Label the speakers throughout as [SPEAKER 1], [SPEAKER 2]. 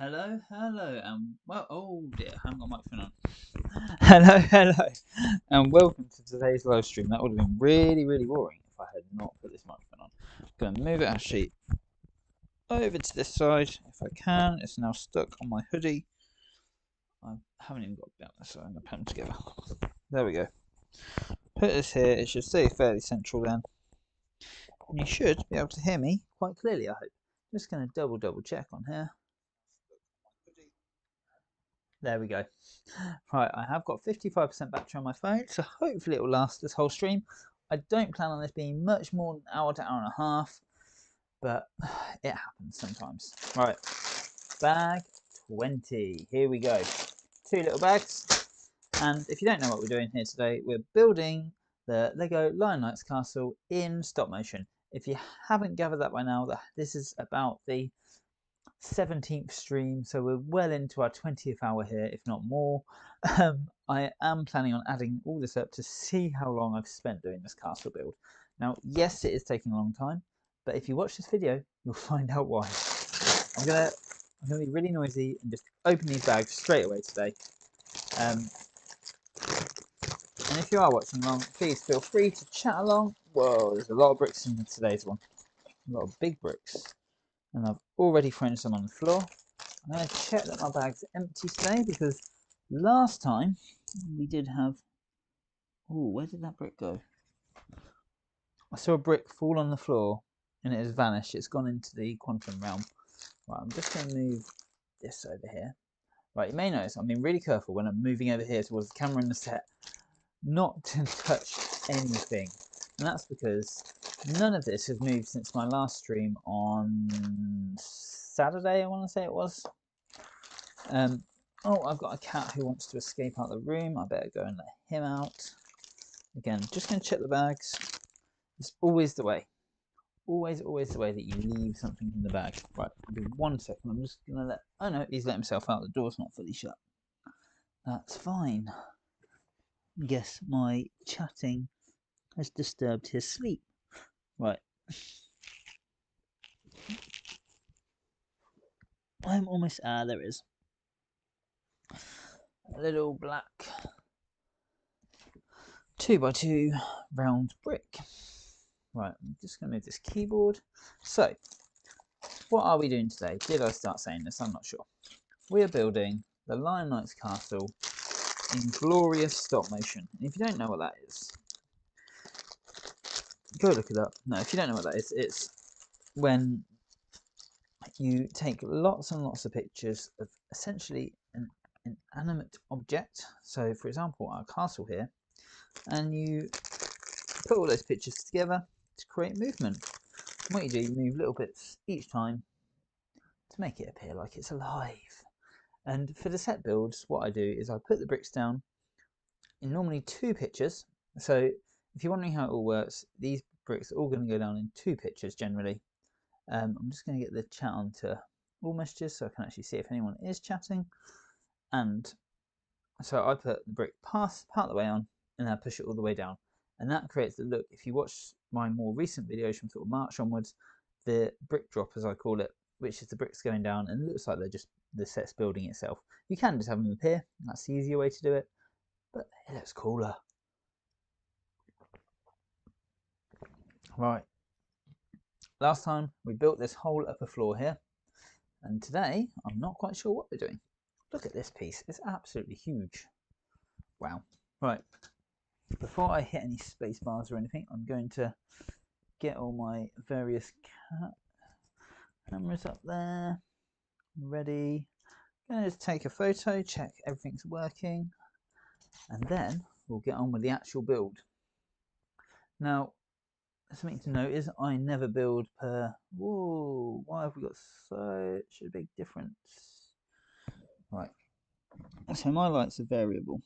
[SPEAKER 1] Hello, well, oh dear, I haven't got my microphone on. Hello, and welcome to today's live stream. That would have been really boring if I had not put this microphone on. I'm going to move it actually over to this side if I can. It's now stuck on my hoodie. I haven't even got it down, so I'm going to put them together. There we go. Put this here. It should stay fairly central then. And you should be able to hear me quite clearly, I hope. Just going to double check on here. There we go. Right, I have got 55% battery on my phone, so hopefully it will last this whole stream. I don't plan on this being much more than an hour to hour and a half, but it happens sometimes. Right, bag 20. Here we go. 2 little bags. And if you don't know what we're doing here today, we're building the Lego Lion Knights castle in stop motion. If you haven't gathered that by now, this is about the 17th stream, so we're well into our 20th hour here, if not more. I am planning on adding all this up to see how long I've spent doing this castle build. Now, yes, it is taking a long time, but if you watch this video, you'll find out why. I'm gonna be really noisy and just open these bags straight away today. And if you are watching along, please feel free to chat along. Whoa, there's a lot of bricks in today's one. A lot of big bricks. And I've already thrown some on the floor. I'm going to check that my bag's empty today because last time we did have... Oh, where did that brick go? I saw a brick fall on the floor and it has vanished. It's gone into the quantum realm. Right, I'm just going to move this over here. Right, you may notice I'm being really careful when I'm moving over here towards the camera and the set not to touch anything. And that's because none of this has moved since my last stream on Saturday, I want to say it was. Oh, I've got a cat who wants to escape out of the room. I better go and let him out. Again, just going to check the bags. It's always the way. Always the way that you leave something in the bag. Right, I'll be 1 second. I'm just going to let... Oh no, he's let himself out. The door's not fully shut. That's fine. Guess my chatting has disturbed his sleep. Right. I'm almost... Ah, there is. A little black 2x2 round brick. Right, I'm just going to move this keyboard. So, what are we doing today? Did I start saying this? I'm not sure. We are building the Lion Knights castle in glorious stop motion. And if you don't know what that is, go look it up. No, if you don't know what that is, it's when you take lots and lots of pictures of essentially an inanimate object. So, for example, our castle here, and you put all those pictures together to create movement. And what you do, you move little bits each time to make it appear like it's alive. And for the set builds, what I do is I put the bricks down in normally 2 pictures. So if you're wondering how it all works, these bricks are all going to go down in 2 pictures generally. I'm just going to get the chat onto all messages so I can actually see if anyone is chatting. And so I put the brick part the way on and then I push it all the way down. And that creates the look. If you watch my more recent videos from sort of March onwards, the brick drop, as I call it, which is the bricks going down, and it looks like they're just the set's building itself. You can just have them appear. That's the easier way to do it, but it looks cooler. Right. Last time we built this whole upper floor here, and today I'm not quite sure what we're doing. Look at this piece. It's absolutely huge. Wow. Right. Before I hit any space bars or anything, I'm going to get all my various cameras up there. Ready. I'm going to just take a photo, check everything's working, and then we'll get on with the actual build. Now, something to note is I never build per... Whoa, why have we got such a big difference? Right. So my lights are variable.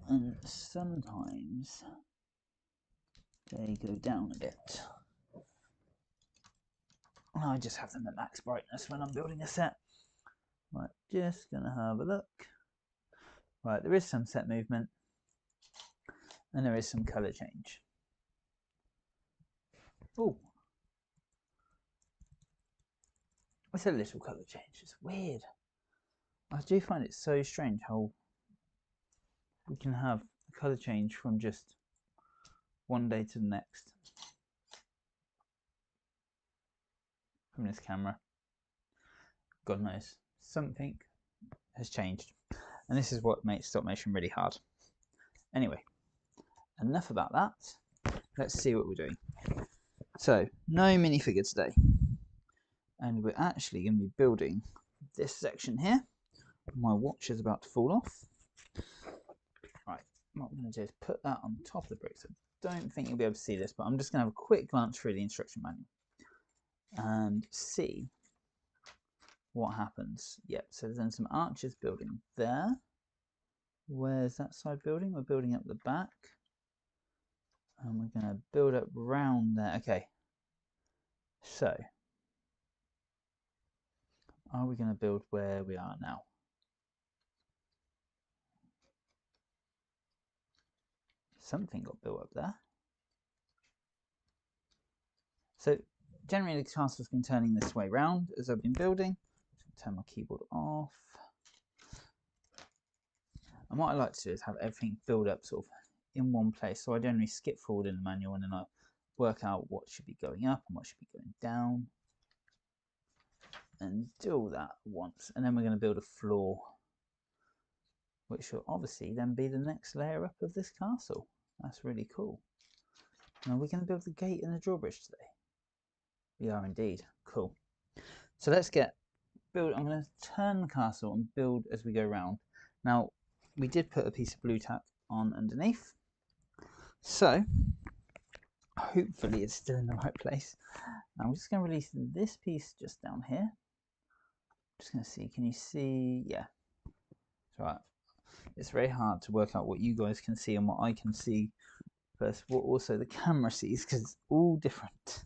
[SPEAKER 1] And sometimes they go down a bit. I just have them at max brightness when I'm building a set. Right, just gonna have a look. Right, there is some set movement and there is some colour change. Oh, It's a little colour change. It's weird. I do find it so strange how we can have a colour change from just one day to the next from this camera. God knows, something has changed, and this is what makes stop motion really hard. Anyway, enough about that. Let's see what we're doing. So, no minifigure today, and we're actually going to be building this section here. My watch is about to fall off. Right, what I'm going to do is put that on top of the bricks. I don't think you'll be able to see this, but I'm just going to have a quick glance through the instruction manual and see what happens. Yep, so there's then some arches building there. Where's that side building? We're building up the back. And we're going to build up round there. Okay. So, are we going to build where we are now? Something got built up there. So, generally the castle's been turning this way round as I've been building. Turn my keyboard off. And what I like to do is have everything build up sort of in one place. So I generally skip forward in the manual and then I work out what should be going up and what should be going down. And do all that once. And then we're going to build a floor, which will obviously then be the next layer up of this castle. That's really cool. Now we're going to build the gate and the drawbridge today. We are indeed. Cool. So let's get build. I'm going to turn the castle and build as we go around. Now we did put a piece of blue tack on underneath, so hopefully it's still in the right place. I'm just going to release this piece just down here. Just going to see, can you see? Yeah, it's right. It's very hard to work out what you guys can see and what I can see versus what also the camera sees, because it's all different.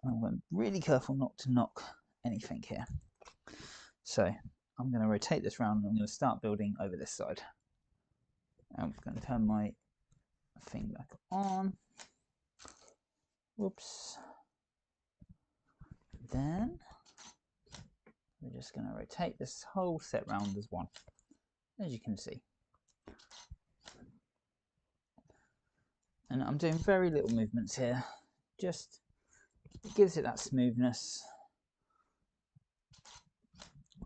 [SPEAKER 1] I'm really careful not to knock anything here. So I'm going to rotate this round and I'm going to start building over this side. I'm going to turn my thing back on. Whoops. Then we're just going to rotate this whole set round as one, as you can see. And I'm doing very little movements here, just it gives it that smoothness.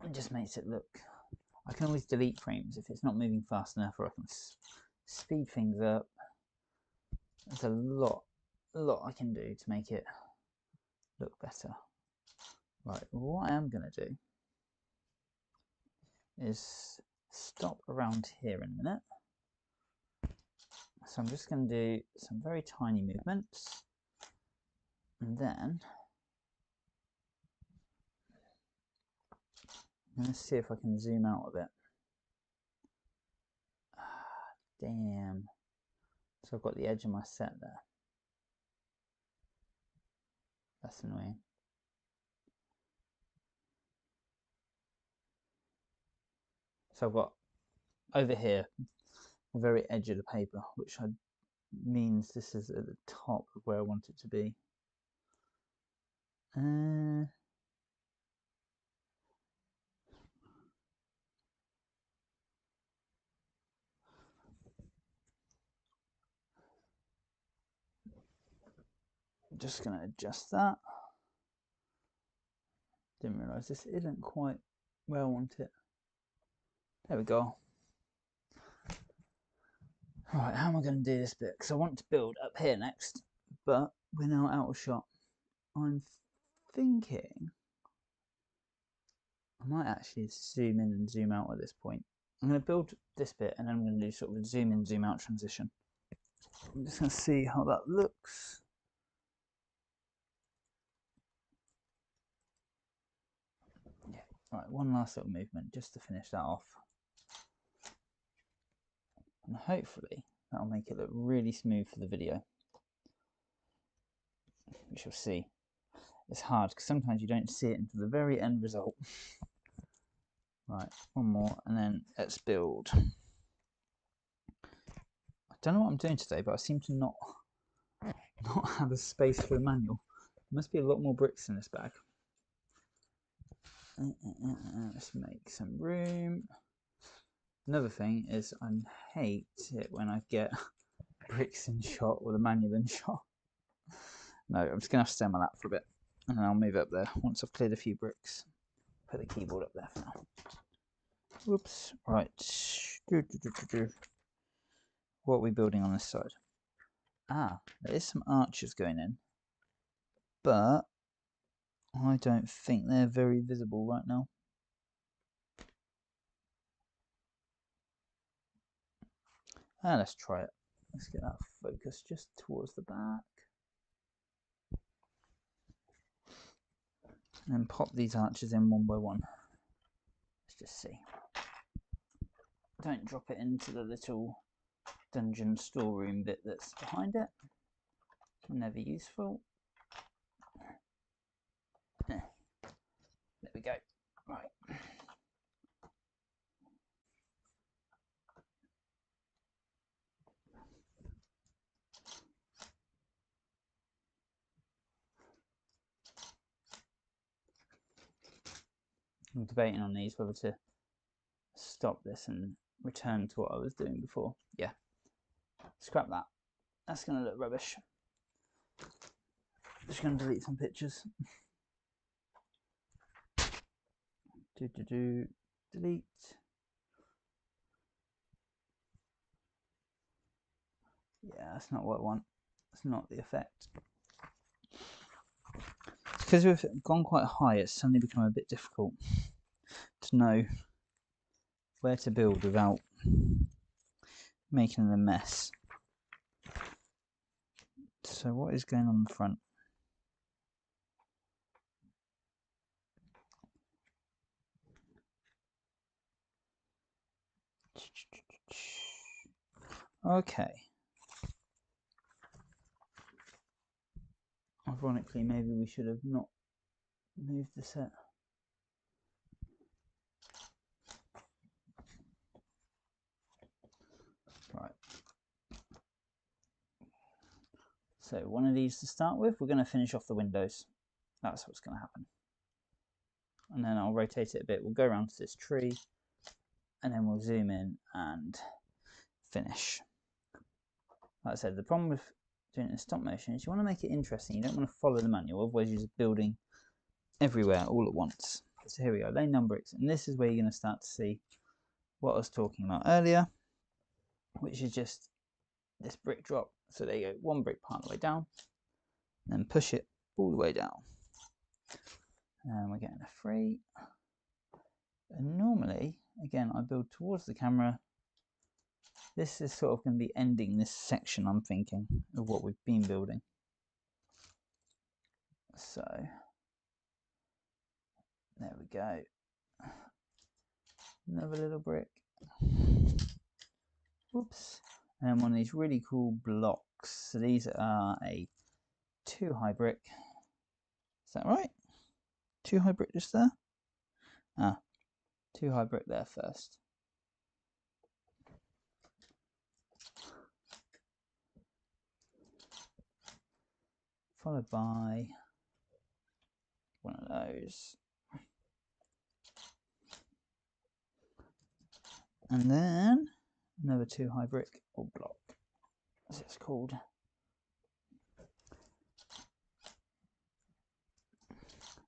[SPEAKER 1] It just makes it look. I can always delete frames if it's not moving fast enough, or I can speed things up. There's a lot I can do to make it look better. Right, what I am going to do is stop around here in a minute. So I'm just going to do some very tiny movements, and then I'm going to see if I can zoom out a bit. Damn. So I've got the edge of my set there. That's annoying. So I've got over here the very edge of the paper, which means this is at the top of where I want it to be. I'm just going to adjust that. Didn't realise this isn't quite where I want it. There we go. Right, how am I going to do this bit? Because I want to build up here next, but we're now out of shot. I'm thinking I might actually zoom in and zoom out at this point. I'm going to build this bit and then I'm going to do sort of a zoom in, zoom out transition. I'm just going to see how that looks. Yeah, right, one last little movement just to finish that off. And hopefully that'll make it look really smooth for the video. We shall see. It's hard because sometimes you don't see it until the very end result. Right, one more and then let's build. I don't know what I'm doing today, but I seem to not have a space for a manual. There must be a lot more bricks in this bag. Let's make some room. Another thing is I hate it when I get bricks in shot or the manual in shot. No, I'm just going to have to stay on my lap for a bit and then I'll move up there once I've cleared a few bricks. Put the keyboard up there for now. Whoops. Right. What are we building on this side? Ah, there is some arches going in, but I don't think they're very visible right now. Let's try it. Let's get that focus just towards the back. And then pop these arches in one by one. Let's just see. Don't drop it into the little dungeon storeroom bit that's behind it. Never useful. There we go. Right. I'm debating on these whether to stop this and return to what I was doing before. Yeah, scrap that. That's going to look rubbish. Just going to delete some pictures. Delete. Yeah, that's not what I want. That's not the effect. Because we've gone quite high, it's suddenly become a bit difficult to know where to build without making a mess. So what is going on in the front? Okay. Ironically, maybe we should have not moved the set. Right. So one of these to start with, we're going to finish off the windows. That's what's going to happen. And then I'll rotate it a bit. We'll go around to this tree and then we'll zoom in and finish. Like I said, the problem with doing it in stop motion is you want to make it interesting. You don't want to follow the manual, otherwise you're just building everywhere all at once. So here we go, lane number bricks, and this is where you're going to start to see what I was talking about earlier, which is just this brick drop. So there you go, one brick part of the way down, then push it all the way down. And we're getting a 3. And normally, again, I build towards the camera. This is sort of going to be ending this section, I'm thinking, of what we've been building. So, there we go. Another little brick. Whoops. And then one of these really cool blocks. So these are a 2 high brick. Is that right? 2 high brick just there? Ah, 2 high brick there first. Followed by one of those. And then another 2 high brick or block, as it's called.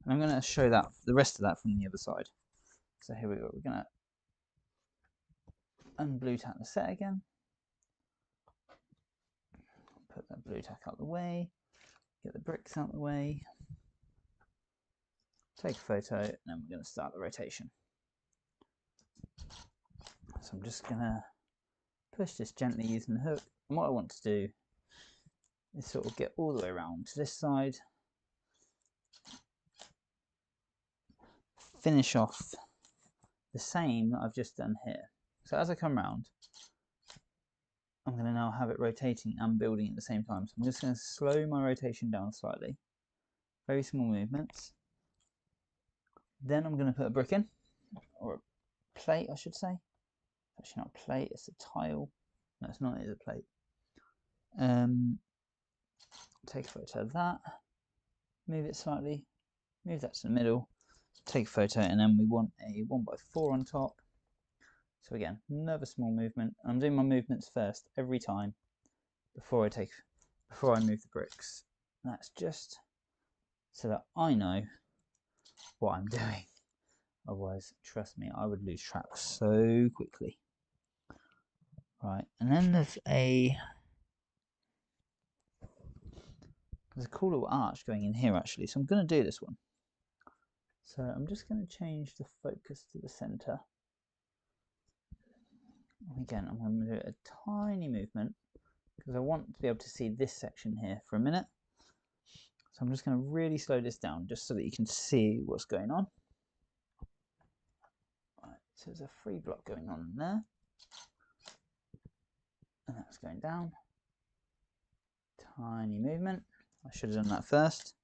[SPEAKER 1] And I'm going to show that the rest of that from the other side. So here we go. We're going to unblue tack the set again. Put that blue tack out of the way. Get the bricks out of the way. Take a photo, and then we're going to start the rotation. So I'm just going to push this gently using the hook. And what I want to do is sort of get all the way around to this side. Finish off the same that I've just done here. So as I come around, I'm going to now have it rotating and building at the same time. So I'm just going to slow my rotation down slightly. Very small movements. Then I'm going to put a brick in, or a plate I should say. Actually not a plate, it's a tile. No, it's not, it's a plate. Take a photo of that. Move it slightly. Move that to the middle. take a photo, and then we want a 1x4 on top. So again, another small movement. I'm doing my movements first every time before I move the bricks. And that's just so that I know what I'm doing. Otherwise, trust me, I would lose track so quickly. Right, and then there's a cool little arch going in here actually, so I'm going to do this one. So I'm just going to change the focus to the center. And again, I'm going to do a tiny movement because I want to be able to see this section here for a minute. So I'm just going to really slow this down just so that you can see what's going on. Right, so there's a free block going on in there. And that's going down. Tiny movement. I should have done that first.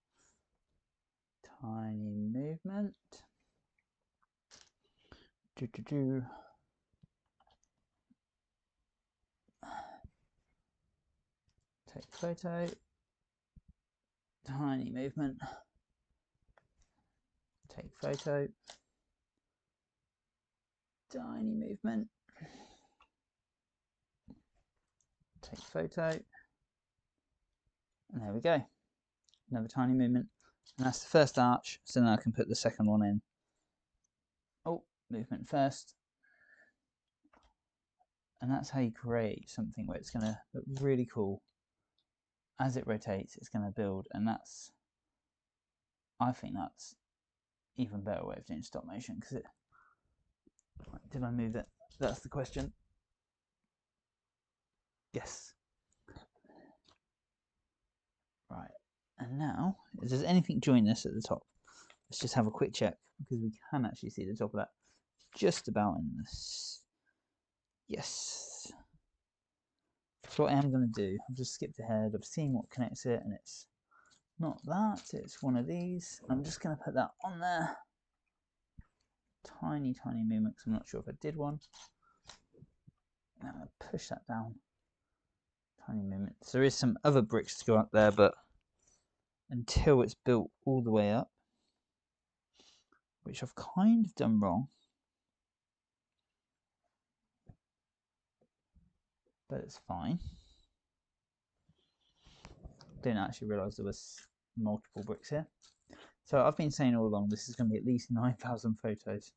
[SPEAKER 1] Tiny movement. Take photo. Tiny movement. Take photo. Tiny movement. Take photo. And there we go. Another tiny movement. And that's the first arch, so now I can put the second one in. Oh, movement first. And that's how you create something where it's going to look really cool. As it rotates, it's going to build, and I think that's even better way of doing stop motion, because it... Did I move it? That's the question. Yes. Right, and now, if there's anything join this at the top, let's just have a quick check, because we can actually see the top of that just about in this. Yes. So what I am going to do, I've just skipped ahead, I've seen what connects it, and it's not that, it's one of these. I'm just going to put that on there. Tiny movement, because I'm not sure if I did one. Now I'm going to push that down. Tiny movement. So there is some other bricks to go up there, but until it's built all the way up, which I've kind of done wrong, but it's fine. Didn't actually realise there was multiple bricks here. So I've been saying all along this is going to be at least 9,000 photos.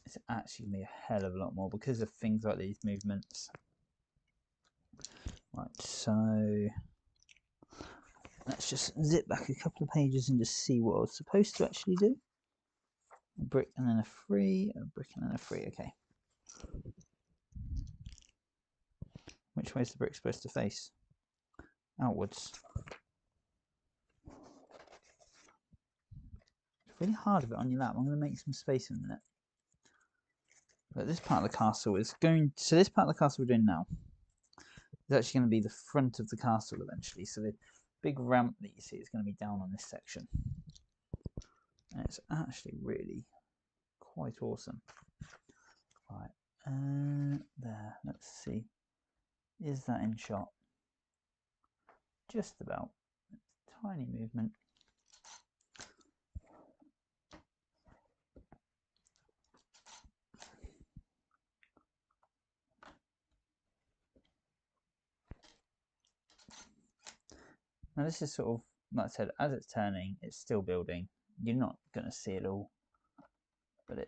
[SPEAKER 1] It's actually going to be a hell of a lot more because of things like these movements. Right, so let's just zip back a couple of pages and just see what I was supposed to actually do. A brick and then a free, a brick and then a free, okay. Which way is the brick supposed to face? Outwards. It's really hard of it on your lap. I'm going to make some space in a minute. But this part of the castle is going... So this part of the castle we're doing now is actually going to be the front of the castle eventually. So the big ramp that you see is going to be down on this section. And it's actually really quite awesome. Right, there, let's see. Is that in shot? Just about. Tiny movement. Now this is sort of, like I said, as it's turning, it's still building. You're not going to see it all, but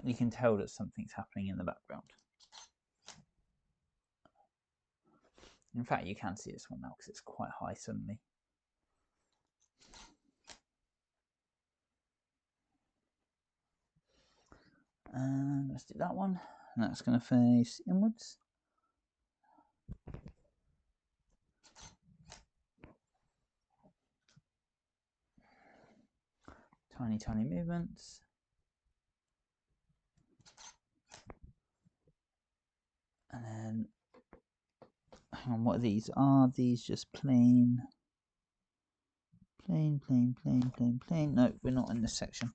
[SPEAKER 1] you can tell that something's happening in the background. In fact, you can see this one now because it's quite high suddenly. And let's do that one. And that's going to face inwards. Tiny movements. And then, hang on, what are these? Are these just plain? Plain. No, we're not in this section.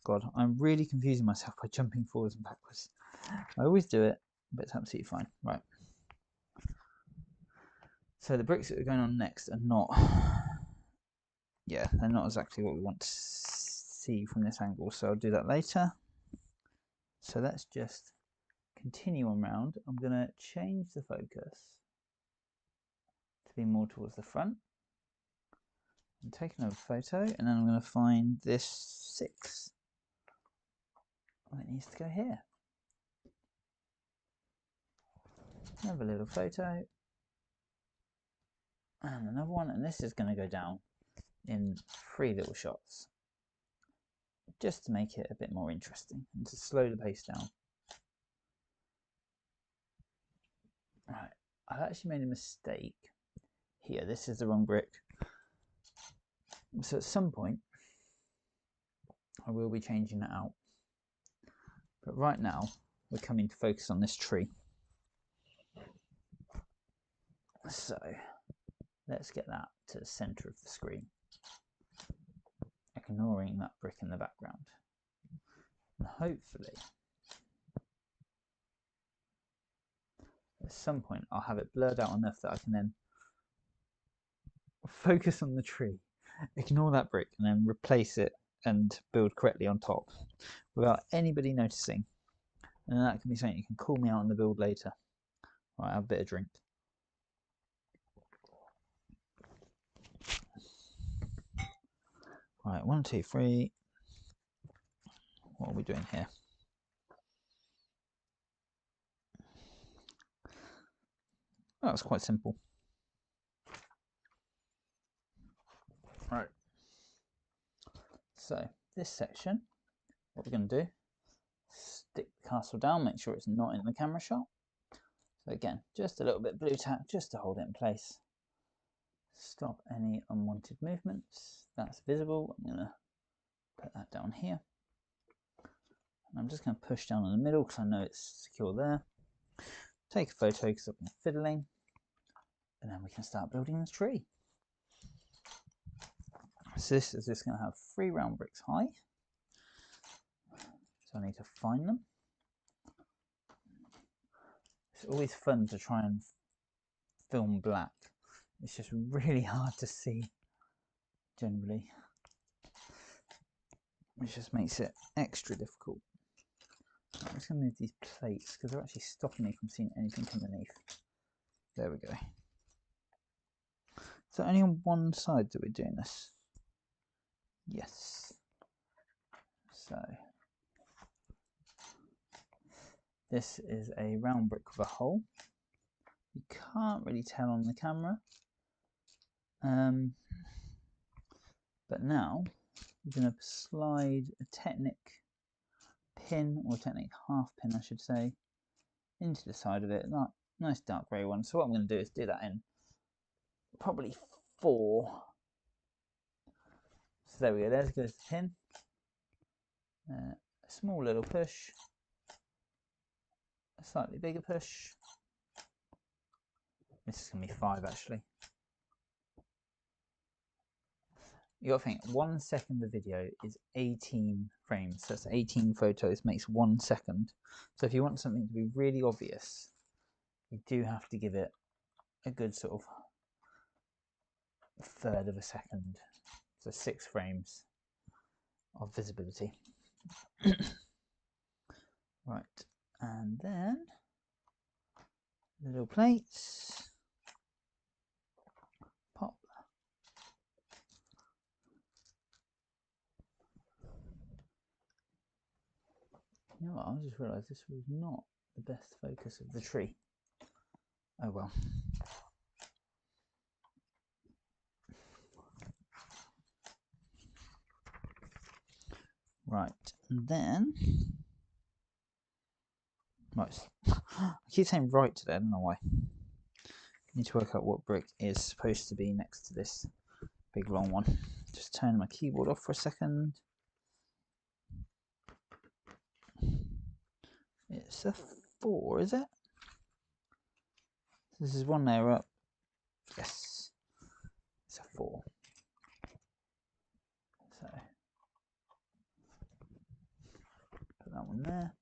[SPEAKER 1] God, I'm really confusing myself by jumping forwards and backwards. I always do it, but it's absolutely fine. Right. So the bricks that are going on next are not yeah, they're not exactly what we want to see from this angle, so I'll do that later. So let's just continue on round. I'm going to change the focus to be more towards the front. I'm taking another photo, and then I'm going to find this 6. Oh, it needs to go here. Another little photo. And another one, and this is going to go down in 3 little shots, just to make it a bit more interesting and to slow the pace down. Right, I've actually made a mistake here. This is the wrong brick. So at some point, I will be changing that out. But right now, we're coming to focus on this tree. So let's get that to the center of the screen, ignoring that brick in the background. And hopefully, at some point, I'll have it blurred out enough that I can then focus on the tree, ignore that brick, and then replace it and build correctly on top without anybody noticing. And that can be something you can call me out on the build later. Right, have a bit of drink. Right, 1, 2, 3. What are we doing here? Oh, it's quite simple. Right. So this section, what we're going to do, stick the castle down, make sure it's not in the camera shot. So again, just a little bit of blue tack just to hold it in place. Stop any unwanted movements. That's visible. I'm going to put that down here. And I'm just going to push down in the middle because I know it's secure there. Take a photo because I've been fiddling. And then we can start building this tree. So this is just going to have 3 round bricks high. So I need to find them. It's always fun to try and film black. It's just really hard to see generally, which just makes it extra difficult. I'm just going to move these plates because they're actually stopping me from seeing anything underneath. There we go. So only on one side that we're doing this? Yes. So this is a round brick with a hole. You can't really tell on the camera. But now we're going to slide a Technic pin, or Technic half pin I should say, into the side of it. That nice dark grey one. So what I'm going to do is do that in probably 4. So there we go, there goes the pin. A small little push, a slightly bigger push. This is going to be 5 actually. You got to think, 1 second of video is 18 frames. So that's 18 photos, makes 1 second. So if you want something to be really obvious, you do have to give it a good sort of 1/3 of a second. So 6 frames of visibility. Right, and then little plates. Pop. You know what, I just realised this was not the best focus of the tree. Oh well. Right, and then... Right. I keep saying right today, I don't know why. Need to work out what brick is supposed to be next to this big long one. Just turn my keyboard off for a second. It's a 4, is it? This is 1 layer up. Yes, it's a 4. So put that one there.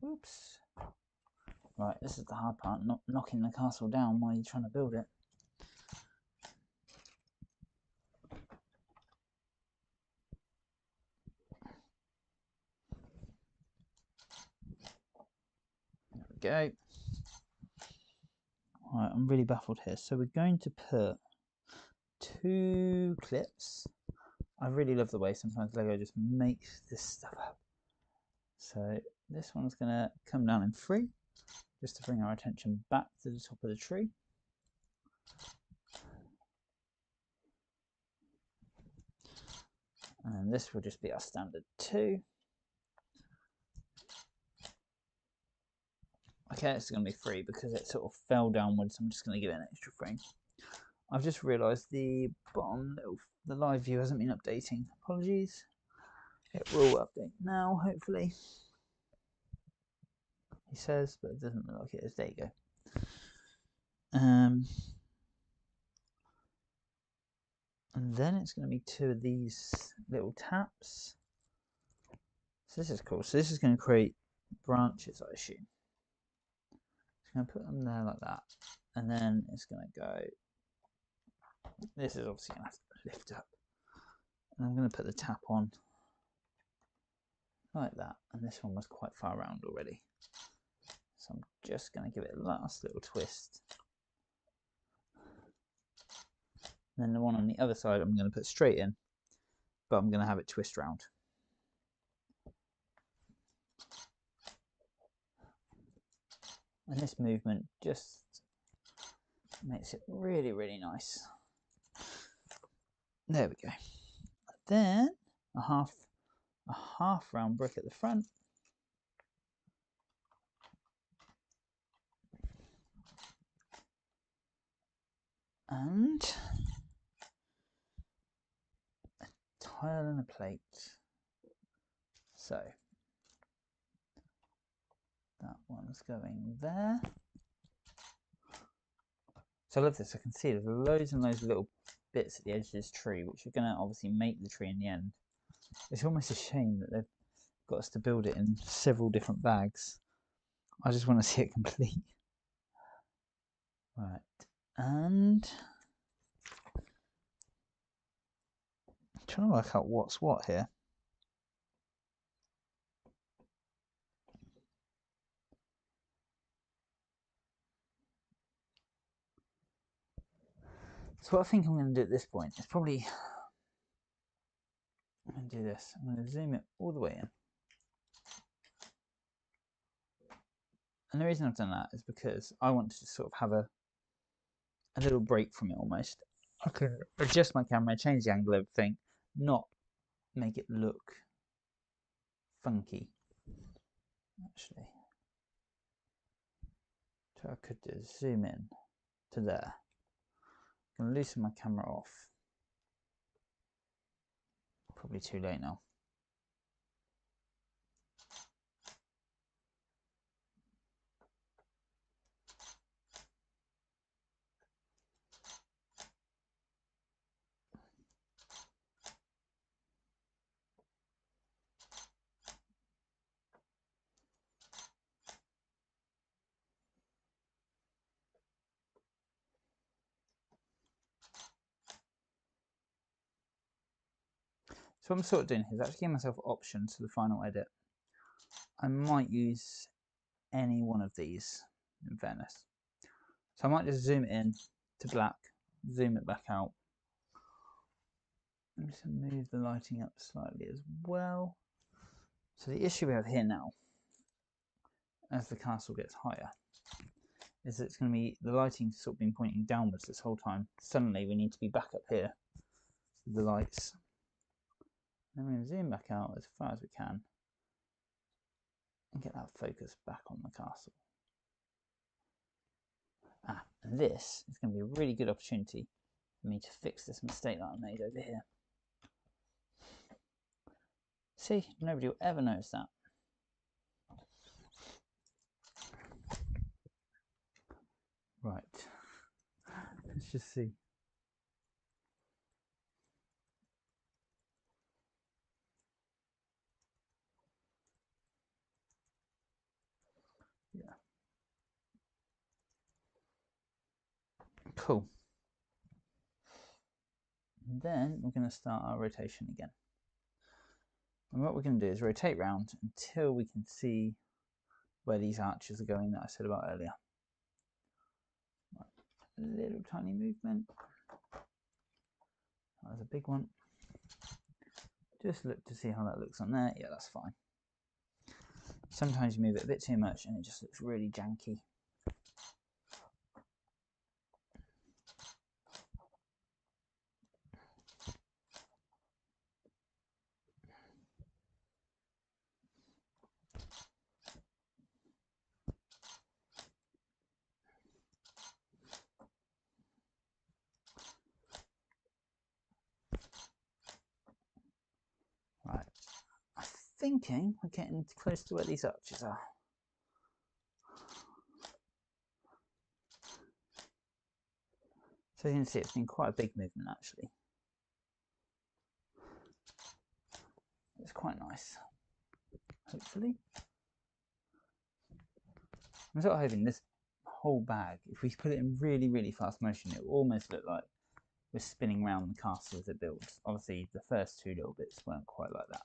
[SPEAKER 1] Oops. Right, this is the hard part, not knocking the castle down while you're trying to build it. go. Alright, I'm really baffled here. So we're going to put 2 clips. I really love the way sometimes Lego just makes this stuff up. So this one's going to come down in 3, just to bring our attention back to the top of the tree. And this will just be our standard 2. Okay, it's going to be 3 because it sort of fell downwards. I'm just going to give it an extra frame. I've just realised the bottom, the live view hasn't been updating. Apologies. It will update now, hopefully. He says, but it doesn't look like it is. There you go. And then it's going to be 2 of these little taps. So this is cool. So this is going to create branches, I assume. It's going to put them there like that. And then it's going to go. This is obviously going to have to lift up. And I'm going to put the tap on like that. And this one was quite far around already. So I'm just going to give it a last little twist. And then the one on the other side I'm going to put straight in, but I'm going to have it twist round. And this movement just makes it really, really nice. There we go. Then a half round brick at the front. And a tile and a plate. So that one's going there. So I love this. I can see there's loads and loads of little bits at the edge of this tree, which are going to obviously make the tree in the end. It's almost a shame that they've got us to build it in several different bags. I just want to see it complete. Right, and I'm trying to work out what's what here. So what I think I'm going to do at this point is probably, I'm going to do this. I'm going to zoom it all the way in. And the reason I've done that is because I want to sort of have a little break from it almost. I can adjust my camera, change the angle of everything, not make it look funky, actually. So I could just zoom in to there. I'm going to loosen my camera off. Probably too late now. So what I'm sort of doing here is actually giving myself options for the final edit. I might use any one of these, in fairness. So I might just zoom it in to black, zoom it back out. I'm just going to move the lighting up slightly as well. So the issue we have here now, as the castle gets higher, is that it's going to be, the lighting's sort of been pointing downwards this whole time. Suddenly we need to be back up here with the lights. And we're going to zoom back out as far as we can and get that focus back on the castle. And this is going to be a really good opportunity for me to fix this mistake that I made over here. See, nobody will ever notice that. Right, let's just see. Yeah. Cool. And then we're going to start our rotation again. And what we're going to do is rotate round until we can see where these arches are going that I said about earlier. A little tiny movement. That was a big one. Just look to see how that looks on there. Yeah, that's fine. Sometimes you move it a bit too much and it just looks really janky. Right, I'm thinking we're getting close to where these arches are. So you can see it's been quite a big movement actually. It's quite nice, hopefully. I'm sort of hoping this whole bag, if we put it in really, really fast motion, it will almost look like we're spinning around the castle as it builds. Obviously, the first two little bits weren't quite like that.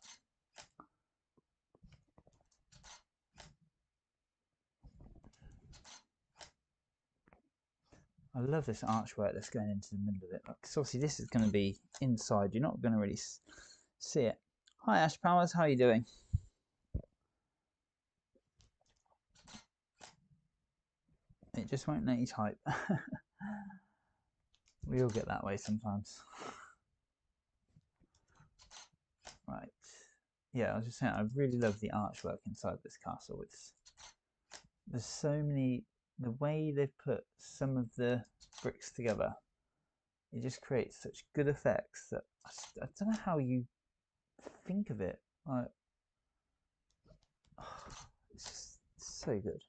[SPEAKER 1] I love this archwork that's going into the middle of it. Because obviously this is going to be inside. You're not going to really see it. Hi Ash Powers, how are you doing? It just won't let you type. We all get that way sometimes. Right. Yeah, I was just saying, I really love the archwork inside this castle. There's so many, the way they've put some of the bricks together, it just creates such good effects that I don't know how you think of it. Like, it's just so good.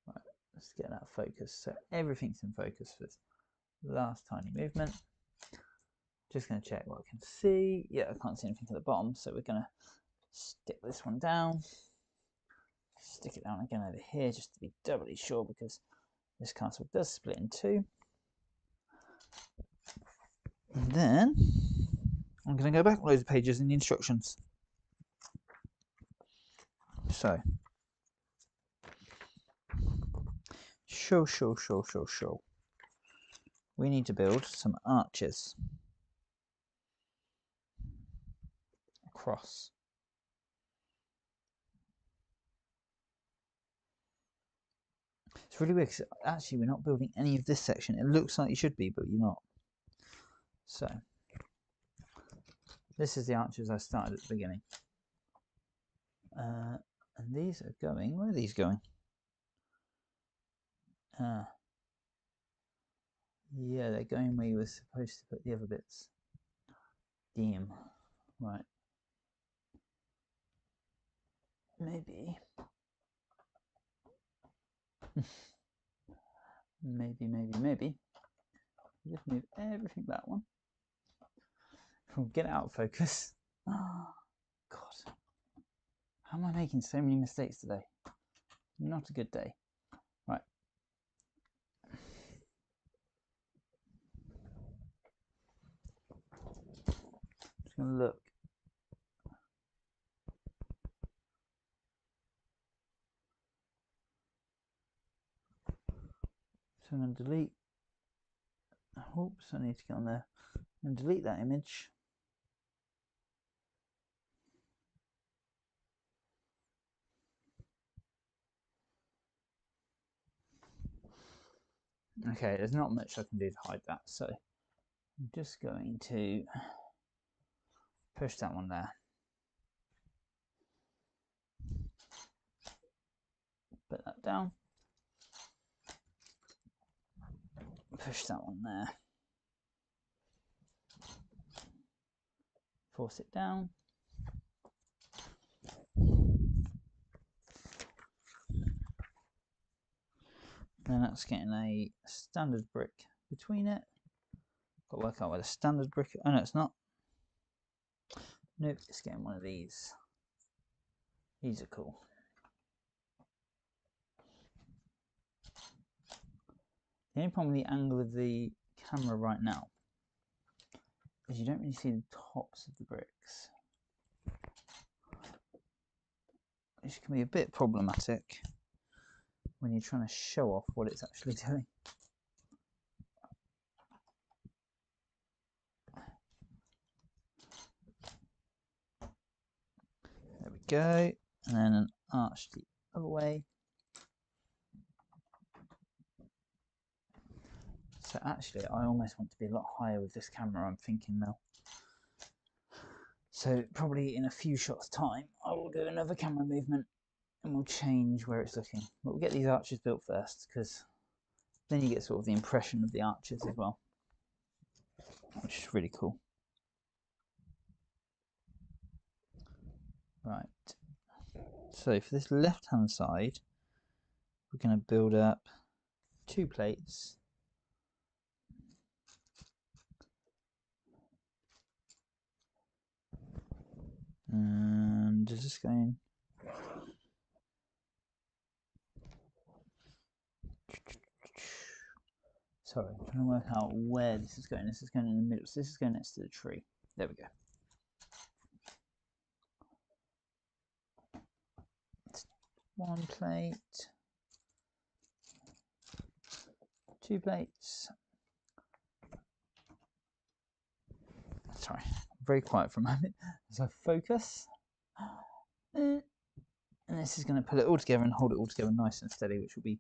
[SPEAKER 1] Right, let's get that focus. So everything's in focus for this last tiny movement. Just going to check what I can see. Yeah, I can't see anything at the bottom, so we're going to stick this one down. Stick it down again over here just to be doubly sure, because this castle does split in two. And then I'm going to go back loads of pages in the instructions. So, show. We need to build some arches across. It's really weird because actually we're not building any of this section. It looks like you should be, but you're not. So, this is the arches I started at the beginning. And these are going, where are these going? Yeah, they're going where you were supposed to put the other bits. Damn. Right. Maybe. maybe. Just move everything that one. We'll get it out of focus. Oh, God. How am I making so many mistakes today? Not a good day. Right. Just going to look. So I'm going to delete. Oops, I need to get on there. I'm going to delete that image. Okay, there's not much I can do to hide that, so I'm just going to push that one there. Put that down. Push that one there. Force it down. Then that's getting a standard brick between it. Got to work out where the standard brick. Oh no, it's not. Nope, it's getting one of these. These are cool. The only problem with the angle of the camera right now is you don't really see the tops of the bricks. which can be a bit problematic when you're trying to show off what it's actually doing. There we go, and then an arch the other way. So actually, I almost want to be a lot higher with this camera, I'm thinking now. So probably in a few shots time, I will do another camera movement and we'll change where it's looking. But we'll get these arches built first, because then you get sort of the impression of the arches as well, which is really cool. Right, so for this left hand side, we're going to build up 2 plates. And is this going? Sorry, I'm trying to work out where this is going. This is going in the middle, so this is going next to the tree. There we go. It's 1 plate, 2 plates. Sorry, I'm very quiet for a moment as I focus. And this is going to put it all together and hold it all together nice and steady, which will be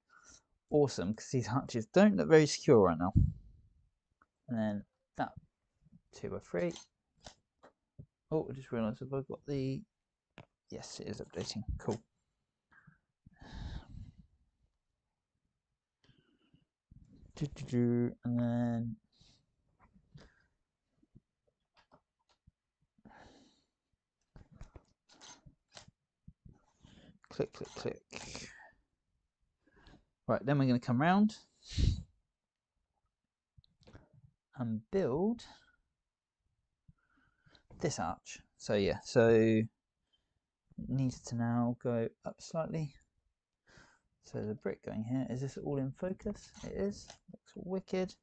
[SPEAKER 1] awesome because these arches don't look very secure right now. And then that 2 by 3. Oh, I just realised if I've got the... Yes, it is updating. Cool. And then click, click, click. Right, then we're going to come round and build this arch. So yeah, so it needs to now go up slightly. So there's a brick going here. Is this all in focus? It is. Looks wicked.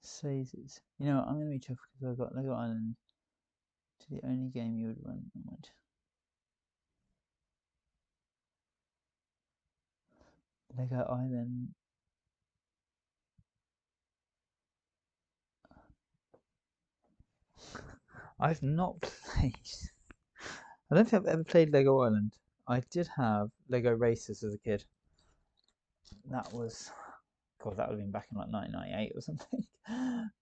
[SPEAKER 1] Sizes. You know what, I'm going to be chuffed because I've got Lego Island to the only game you would run. Lego Island. I've not played. I don't think I've ever played Lego Island. I did have Lego Racers as a kid. That was, God, that would have been back in like 1998 or something.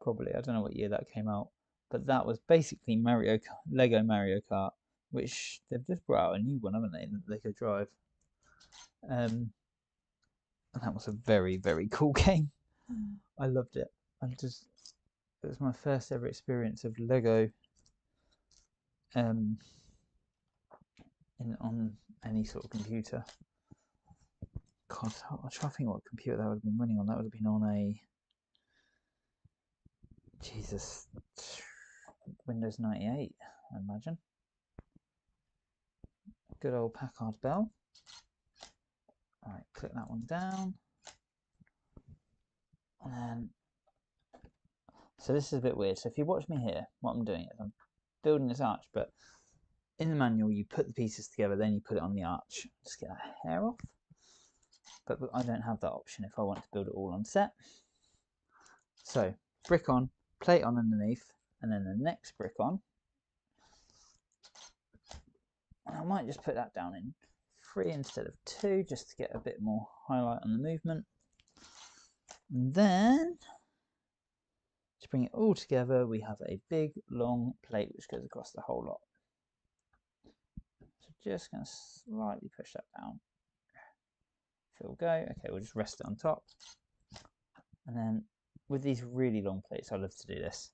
[SPEAKER 1] Probably. I don't know what year that came out. But that was basically Lego Mario Kart, which they've just brought out a new one, haven't they? Lego Drive. And that was a very, very cool game. I loved it. It was my first ever experience of Lego on any sort of computer. God, I'm trying to think what computer that would have been running on. That would have been on a Windows 98, I imagine. Good old Packard Bell. Alright, click that one down. And then, so this is a bit weird. So if you watch me here, what I'm doing is I'm building this arch, but in the manual you put the pieces together, then you put it on the arch. Just get that hair off. But I don't have that option if I want to build it all on set. So brick on, plate on underneath, and then the next brick on. And I might just put that down in 3 instead of 2, just to get a bit more highlight on the movement. And then, to bring it all together, we have a big long plate which goes across the whole lot. So just going to slightly push that down. If it'll go, okay, we'll just rest it on top. And then with these really long plates, I love to do this.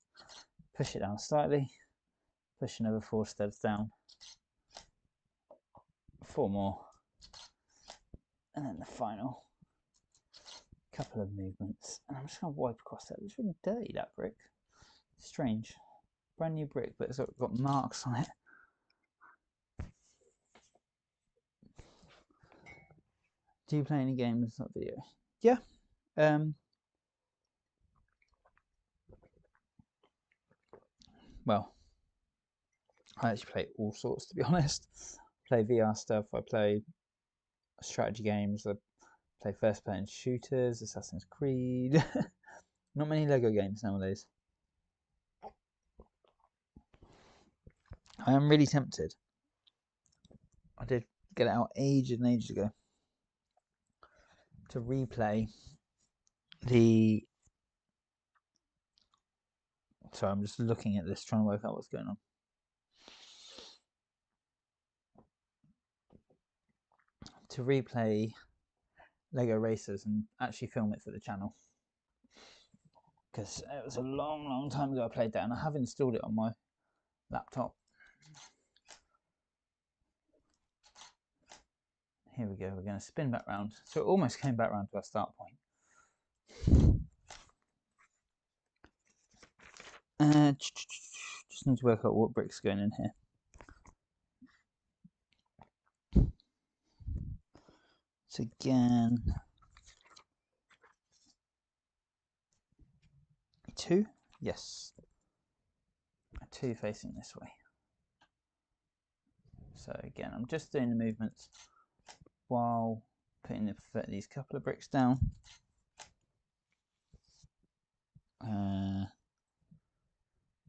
[SPEAKER 1] Push it down slightly, push another 4 studs down, 4 more, and then the final couple of movements. And I'm just going to wipe across that. It's really dirty, that brick. Strange. Brand new brick, but it's got marks on it. Do you play any games? Not video. Yeah. well, I actually play all sorts, to be honest. I play VR stuff, I play strategy games, I play first-person shooters, Assassin's Creed. Not many Lego games nowadays. I am really tempted. I did get it out ages and ages ago to replay the... Sorry, I'm just looking at this, trying to work out what's going on. To replay Lego Racers and actually film it for the channel. Because it was a long time ago I played that, and I have installed it on my laptop. Here we go, we're going to spin back round. So it almost came back round to our start point. Just need to work out what brick's going in here. So again, 2, yes, 2 facing this way. So again, I'm just doing the movements while putting these couple of bricks down.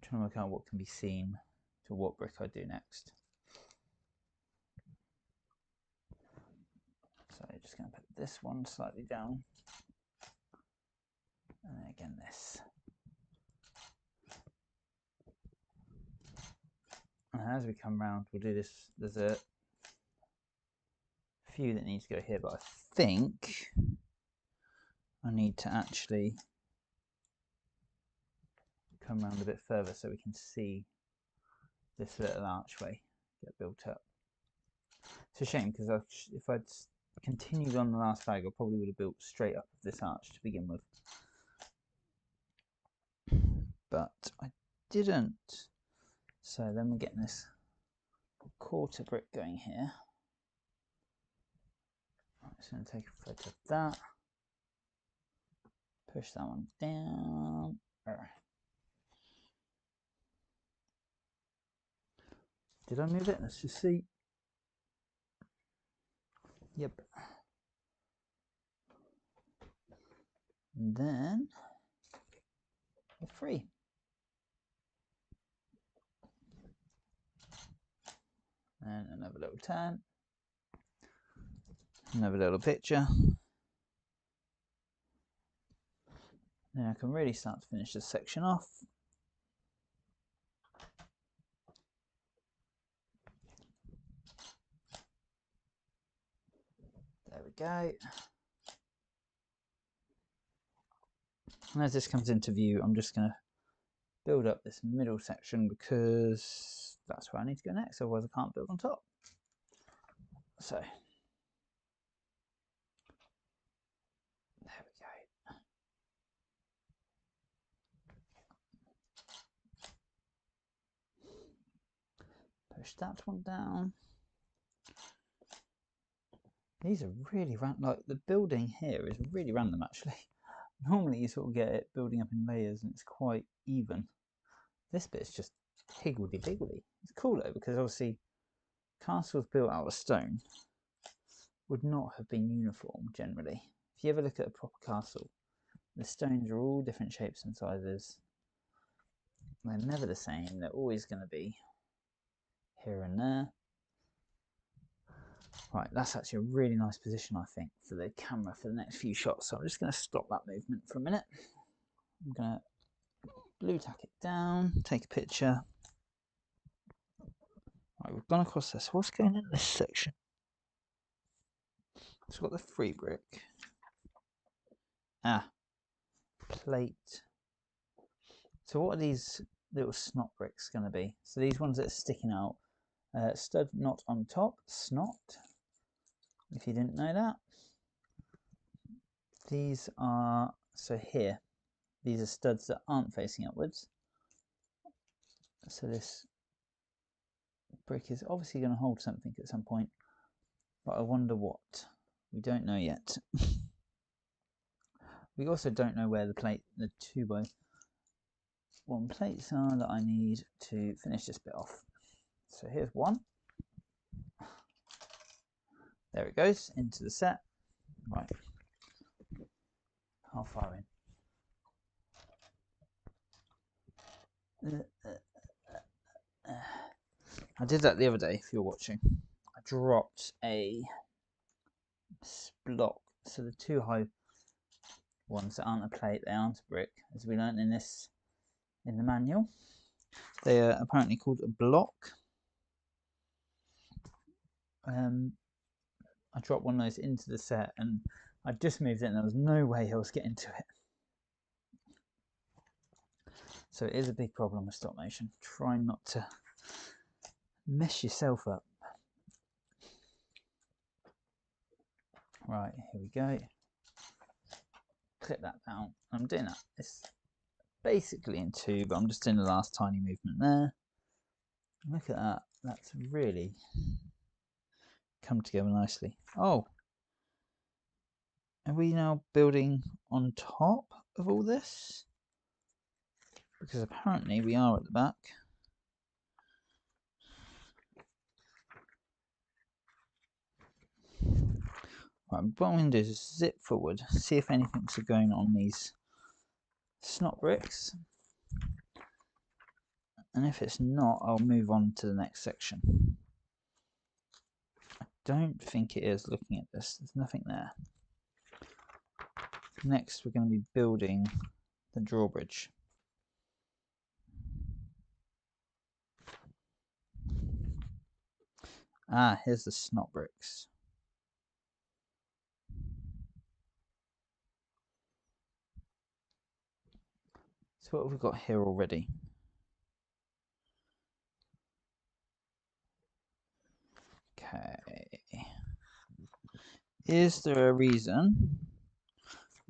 [SPEAKER 1] Trying to work out what can be seen to what brick I do next. So just going to put this one slightly down, and then again this. And as we come round, we'll do this. There's a few that need to go here, but I think I need to actually come around a bit further so we can see this little archway get built up. It's a shame because if I'd continued on the last flag, I probably would have built straight up this arch to begin with. But I didn't. So then we're getting this quarter brick going here. I'm just going to take a photo of that. Push that one down. Did I move it? Let's just see. Yep. And then we're free. And another little turn. Another little picture. Now I can really start to finish this section off. There we go. And as this comes into view, I'm just going to build up this middle section because that's where I need to go next, otherwise I can't build on top. So there we go. Push that one down. These are really random. Like the building here is really random actually. Normally you sort of get it building up in layers and it's quite even. This bit's just higgledy-piggledy. It's cool though because obviously castles built out of stone would not have been uniform generally. If you ever look at a proper castle, the stones are all different shapes and sizes. They're never the same. They're always going to be here and there. Right, that's actually a really nice position, I think, for the camera for the next few shots. So I'm just going to stop that movement for a minute. I'm going to blue tack it down, take a picture. Right, we've gone across this. What's going in this section? It's got the free brick. Plate. So what are these little snot bricks going to be? So these ones that are sticking out. Stud not on top, snot, if you didn't know that. These are, so here, these are studs that aren't facing upwards. So this brick is obviously going to hold something at some point, but I wonder what. We don't know yet. We also don't know where the 2x 1 plates are that I need to finish this bit off. So here's one. There it goes into the set. Right. How far in? I did that the other day, if you're watching. I dropped a block. So the two high ones that aren't a plate, they aren't a brick, as we learned in the manual. They are apparently called a block. I dropped one of those into the set and I just moved it and there was no way I was getting to it. So it is a big problem with stop motion. Try not to mess yourself up. Right, here we go. Clip that down. I'm doing that. It's basically in 2, but I'm just doing the last tiny movement there. Look at that. That's really come together nicely. Oh, are we now building on top of all this? Because apparently we are at the back. Right, what I'm going to do is zip forward, see if anything's going on these snot bricks. And if it's not, I'll move on to the next section. I don't think it is looking at this. There's nothing there. Next, we're going to be building the drawbridge. Ah, here's the snot bricks. So what have we got here already? Okay. Is there a reason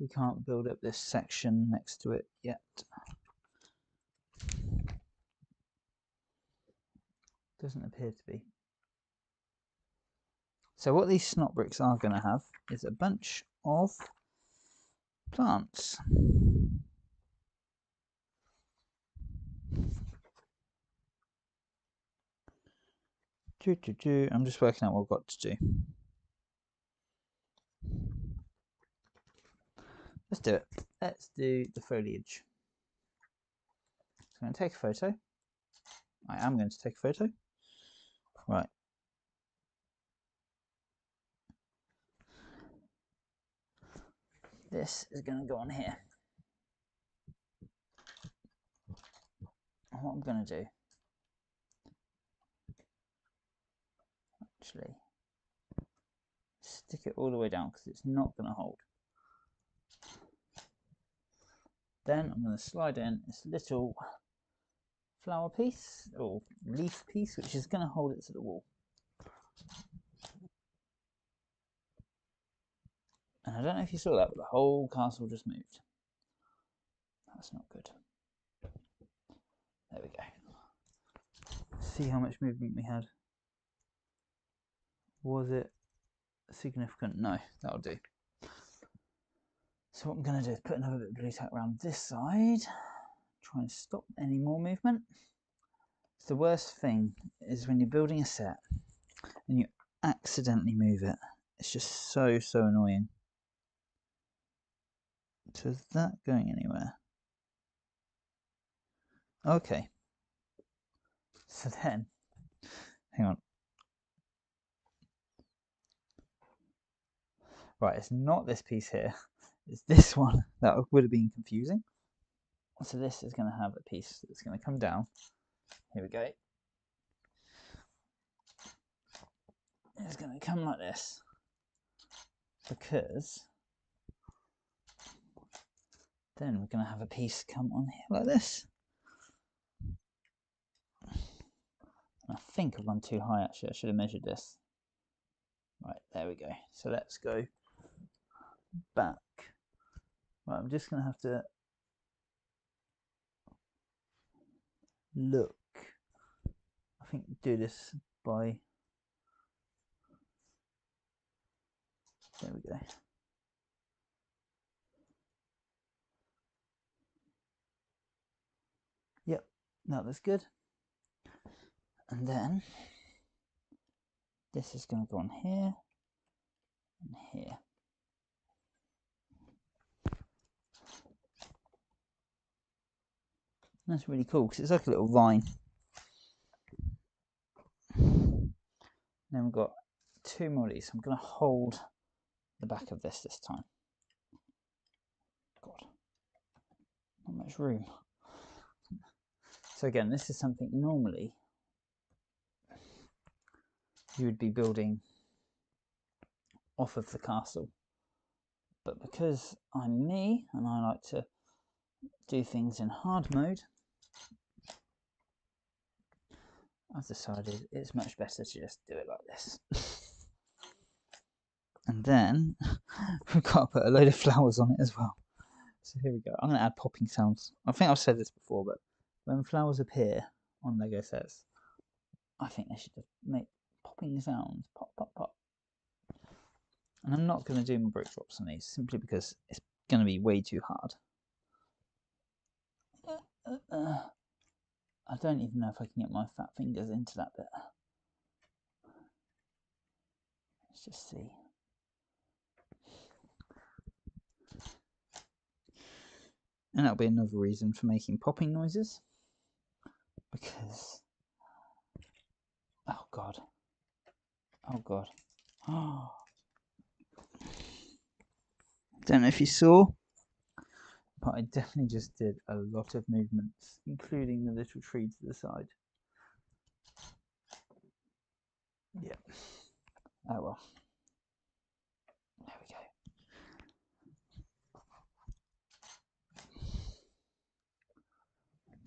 [SPEAKER 1] we can't build up this section next to it yet? Doesn't appear to be. So what these snot bricks are going to have is a bunch of plants. I'm just working out what I've got to do. Let's do it. Let's do the foliage. So I'm going to take a photo. I am going to take a photo. Right. This is going to go on here. And what I'm going to do, actually, stick it all the way down because it's not going to hold. Then I'm going to slide in this little flower piece or leaf piece, which is going to hold it to the wall. And I don't know if you saw that, but the whole castle just moved. That's not good. There we go. See how much movement we had. Was it significant? No, that'll do. So what I'm going to do is put another bit of blue tack around this side. Try and stop any more movement. The worst thing is when you're building a set and you accidentally move it. It's just so annoying. So is that going anywhere? Okay. So then, hang on. Right, it's not this piece here. It's this one that would have been confusing. So this is going to have a piece that's going to come down. Here we go. It's going to come like this because then we're going to have a piece come on here like this. I think I've gone too high actually. I should have measured this. Right, there we go. So let's go back. Right, I'm just going to have to look. I think do this by. There we go. That looks good. And then this is going to go on here and here. That's really cool because it's like a little vine. Then we've got 2 more of these. I'm going to hold the back of this time. God, not much room. So again, this is something normally you would be building off of the castle. But because I'm me and I like to do things in hard mode, I've decided it's much better to just do it like this. And then we've got to put a load of flowers on it as well. So here we go. I'm going to add popping sounds. I think I've said this before, but when flowers appear on Lego sets, I think they should just make popping sounds. Pop, pop, pop. And I'm not going to do my brick drops on these, simply because it's going to be way too hard. I don't even know if I can get my fat fingers into that bit. Let's just see. And that'll be another reason for making popping noises. Because... oh god. Oh god. Oh. Don't know if you saw, but I definitely just did a lot of movements, including the little tree to the side. Yeah. Oh well. There we go.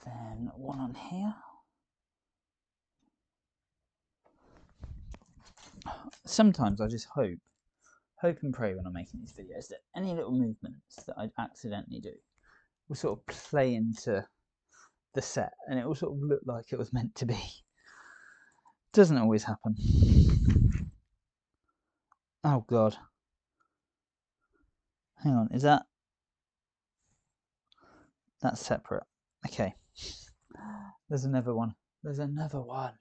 [SPEAKER 1] Then one on here. Sometimes I just hope and pray when I'm making these videos that any little movements that I accidentally do will sort of play into the set and it will sort of look like it was meant to be. Doesn't always happen. Oh god. Hang on, is that... that's separate. Okay. There's another one. There's another one.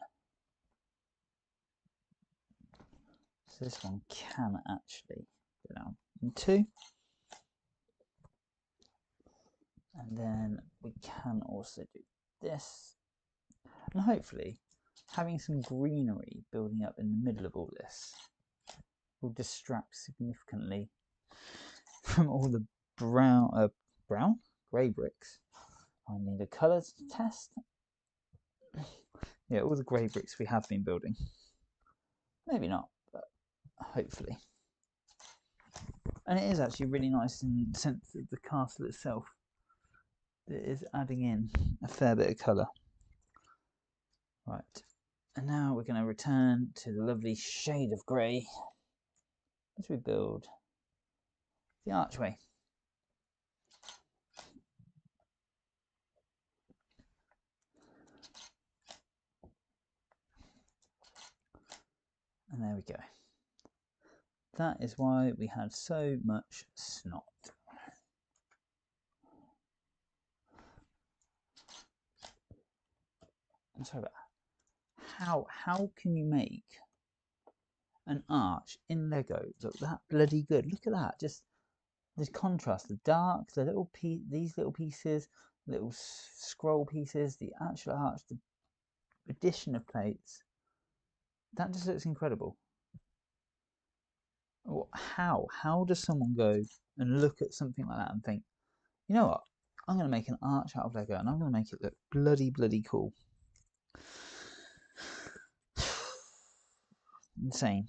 [SPEAKER 1] So this one can actually go down in 2. And then we can also do this. And hopefully having some greenery building up in the middle of all this will distract significantly from all the grey bricks. I need a colours test. Yeah, all the grey bricks we have been building. Maybe not, but hopefully. And it is actually really nice in the sense of the castle itself. It is adding in a fair bit of colour. Right, and now we're going to return to the lovely shade of grey as we build the archway. And there we go. That is why we had so much snot. I'm sorry about that. How can you make an arch in Lego look that bloody good? Look at that. Just this contrast, the dark, the little these little pieces, little scroll pieces, the actual arch, the addition of plates. That just looks incredible. How does someone go and look at something like that and think, you know what, I'm going to make an arch out of Lego and I'm going to make it look bloody cool. Insane.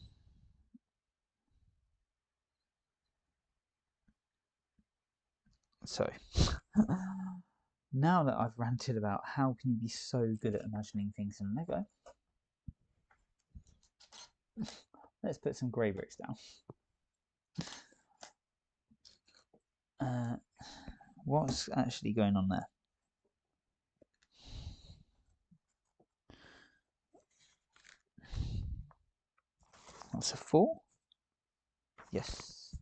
[SPEAKER 1] So now that I've ranted about how can you be so good at imagining things in Lego, let's put some grey bricks down. What's actually going on there? That's a 4. Yes.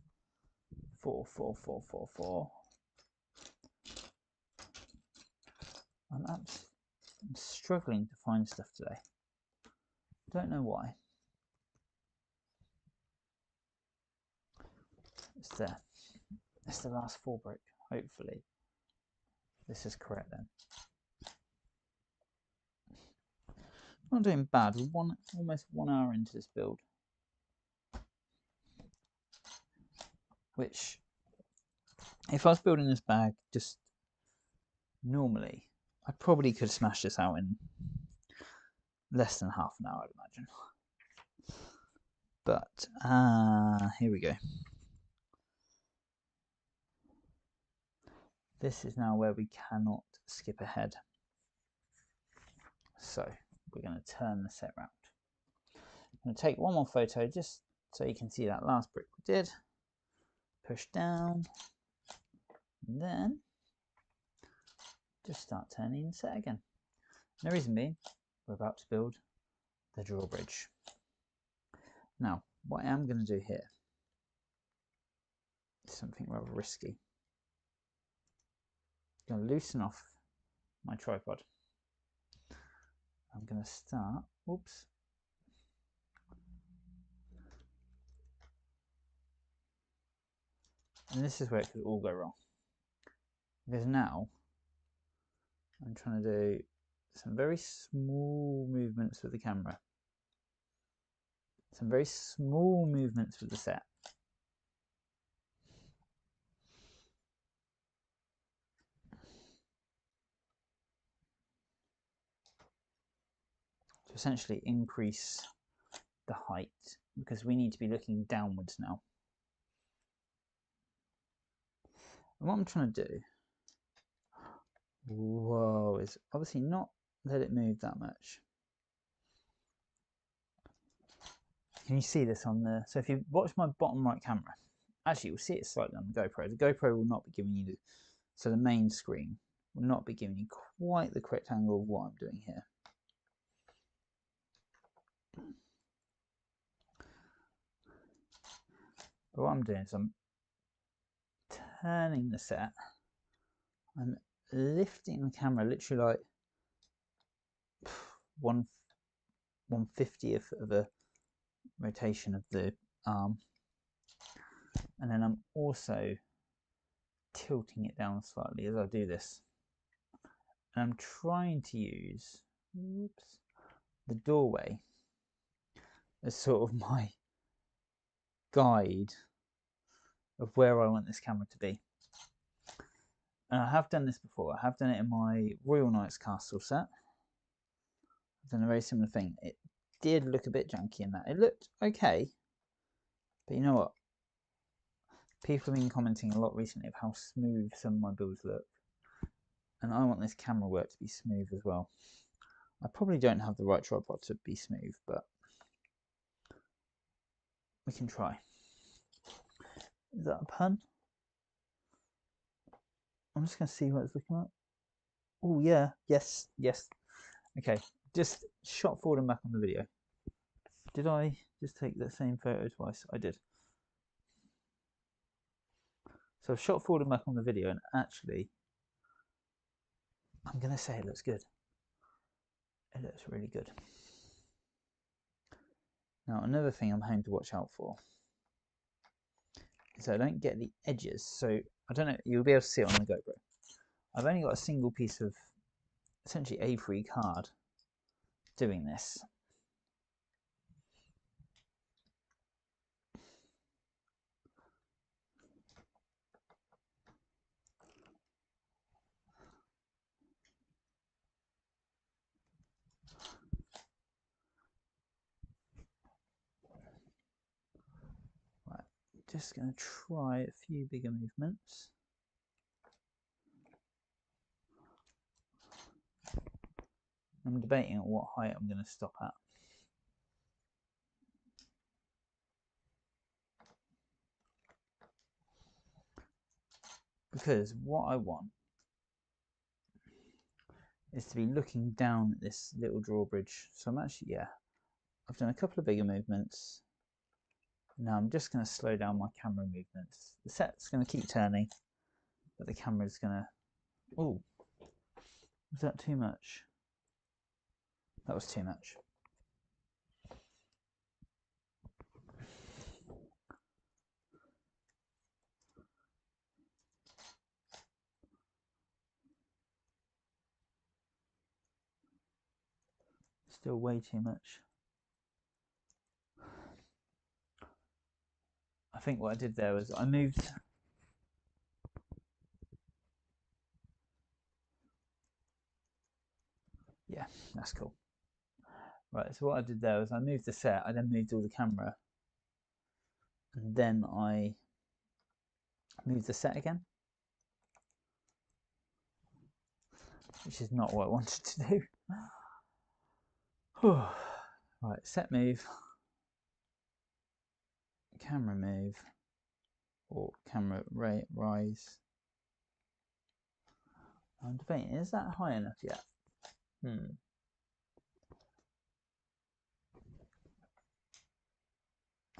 [SPEAKER 1] 4, 4, 4, 4, 4. I'm struggling to find stuff today. Don't know why. It's there. It's the last 4 brick. Hopefully this is correct then. Not doing bad. We're almost 1 hour into this build, which, if I was building this bag just normally, I probably could smash this out in less than half an hour, I'd imagine. But here we go. This is now where we cannot skip ahead. So we're going to turn the set round. I'm going to take one more photo just so you can see that last brick we did. Push down, and then just start turning the set again. And the reason being, we're about to build the drawbridge. Now, what I am going to do here is something rather risky. I'm going to loosen off my tripod. I'm going to start, oops. And this is where it could all go wrong. Because now, I'm trying to do some very small movements with the camera. Some very small movements with the set. To essentially increase the height, because we need to be looking downwards now. And what I'm trying to do, whoa, is obviously not let it move that much. Can you see this on the, so if you watch my bottom right camera, actually you'll see it slightly on the GoPro. The GoPro will not be giving you, so the main screen will not be giving you quite the correct angle of what I'm doing here. But what I'm doing is I'm turning the set, I'm lifting the camera literally like 1/50th of a rotation of the arm, and then I'm also tilting it down slightly as I do this. And I'm trying to use the doorway as sort of my guide of where I want this camera to be. And I have done this before. I have done it in my Royal Knights Castle set. I've done a very similar thing. It did look a bit janky in that. It looked okay, but you know what? People have been commenting a lot recently of how smooth some of my builds look. And I want this camera work to be smooth as well. I probably don't have the right tripod to be smooth, but we can try. Is that a pun? I'm just going to see what it's looking like. Oh yeah, yes, yes. Okay, just shot forward and back on the video. Did I just take the same photo twice? I did. So I've shot forward and back on the video, and actually, I'm going to say it looks good. It looks really good. Now, another thing I'm having to watch out for is I don't get the edges. So I don't know, you'll be able to see it on the GoPro. I've only got a single piece of essentially A3 card doing this. Right, just going to try a few bigger movements. I'm debating at what height I'm going to stop at. Because what I want is to be looking down at this little drawbridge. So I'm actually, yeah, I've done a couple of bigger movements. Now I'm just going to slow down my camera movements. The set's going to keep turning, but the camera's going to, oh, was that too much? That was too much. Still way too much. I think what I did there was I moved. Yeah, that's cool. Right, so what I did there was I moved the set, I then moved all the camera, and then I moved the set again, which is not what I wanted to do. Right, set move, camera move, or camera rise. I'm debating, is that high enough yet? I'm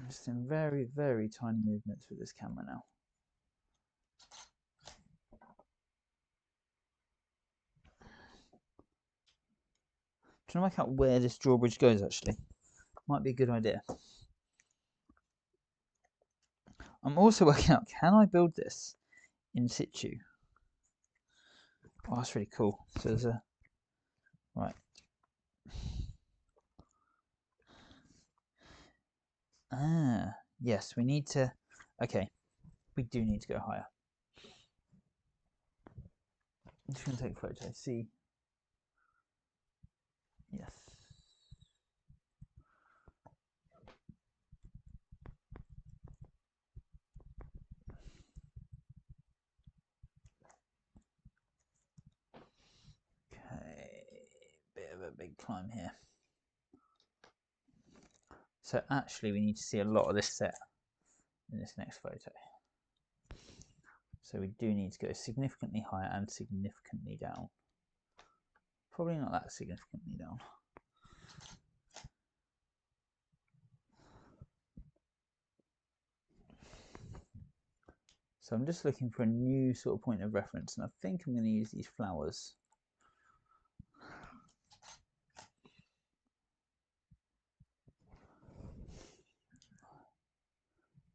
[SPEAKER 1] just in very, very tiny movements with this camera now. Trying to work out where this drawbridge goes actually. Might be a good idea. I'm also working out, can I build this in situ? Oh, that's really cool. So there's a, right. Ah, yes, we need to, okay, we do need to go higher. I'm just going to take a photo, see. Yes. Okay, bit of a big climb here. So actually we need to see a lot of this set in this next photo. So we do need to go significantly higher and significantly down. Probably not that significantly down. So I'm just looking for a new sort of point of reference, and I think I'm going to use these flowers.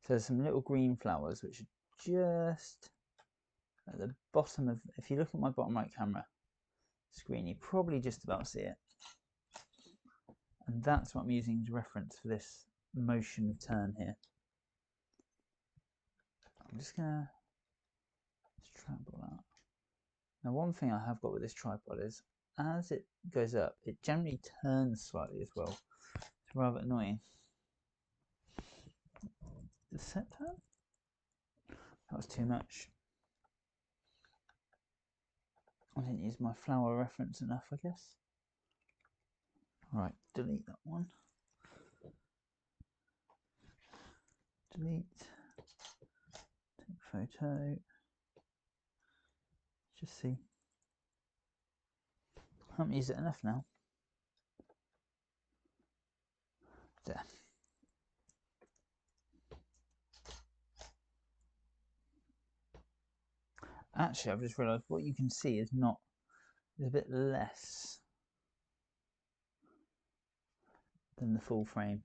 [SPEAKER 1] So there's some little green flowers which are just at the bottom of, if you look at my bottom right camera screen, you probably just about see it. And that's what I'm using as reference for this motion of turn here. I'm just gonna tripod that. Now one thing I have got with this tripod is as it goes up, it generally turns slightly as well. It's rather annoying. Did the set turn? That was too much. I didn't use my flower reference enough, I guess. Right, delete that one. Delete. Take photo. Just see. I haven't used it enough now. There. Actually, I've just realised what you can see is not, is a bit less than the full frame.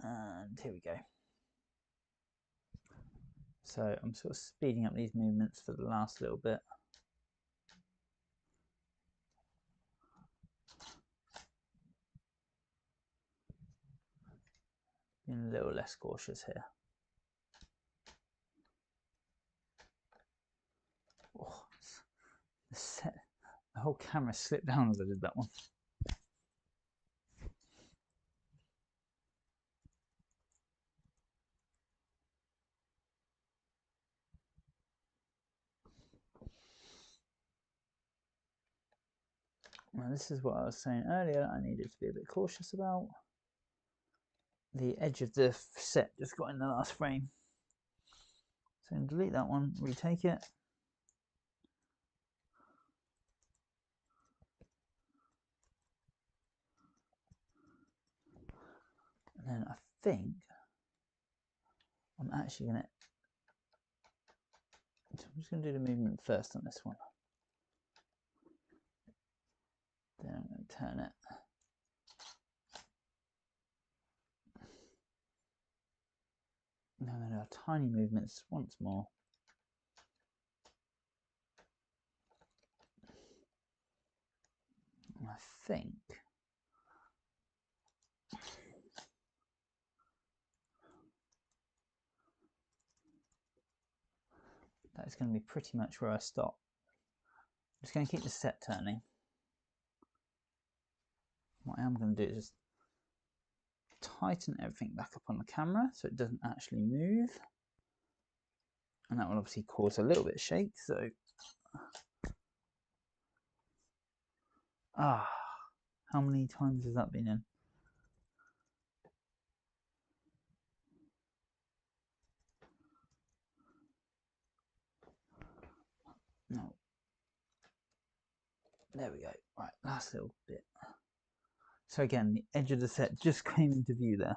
[SPEAKER 1] And here we go. So I'm sort of speeding up these movements for the last little bit. Being a little less cautious here. Oh, the whole camera slipped down as I did that one. Now this is what I was saying earlier I needed to be a bit cautious about. the edge of the set just got in the last frame. So delete that one, retake it. And then I think I'm actually going to, I'm just going to do the movement first on this one. Then I'm going to turn it. Now I'm going to do tiny movements once more. And I think that's going to be pretty much where I stop. I'm just going to keep the set turning. What I am going to do is just tighten everything back up on the camera so it doesn't actually move. And that will obviously cause a little bit of shake. So, how many times has that been in? No. There we go. Right, last little bit. So again, the edge of the set just came into view there.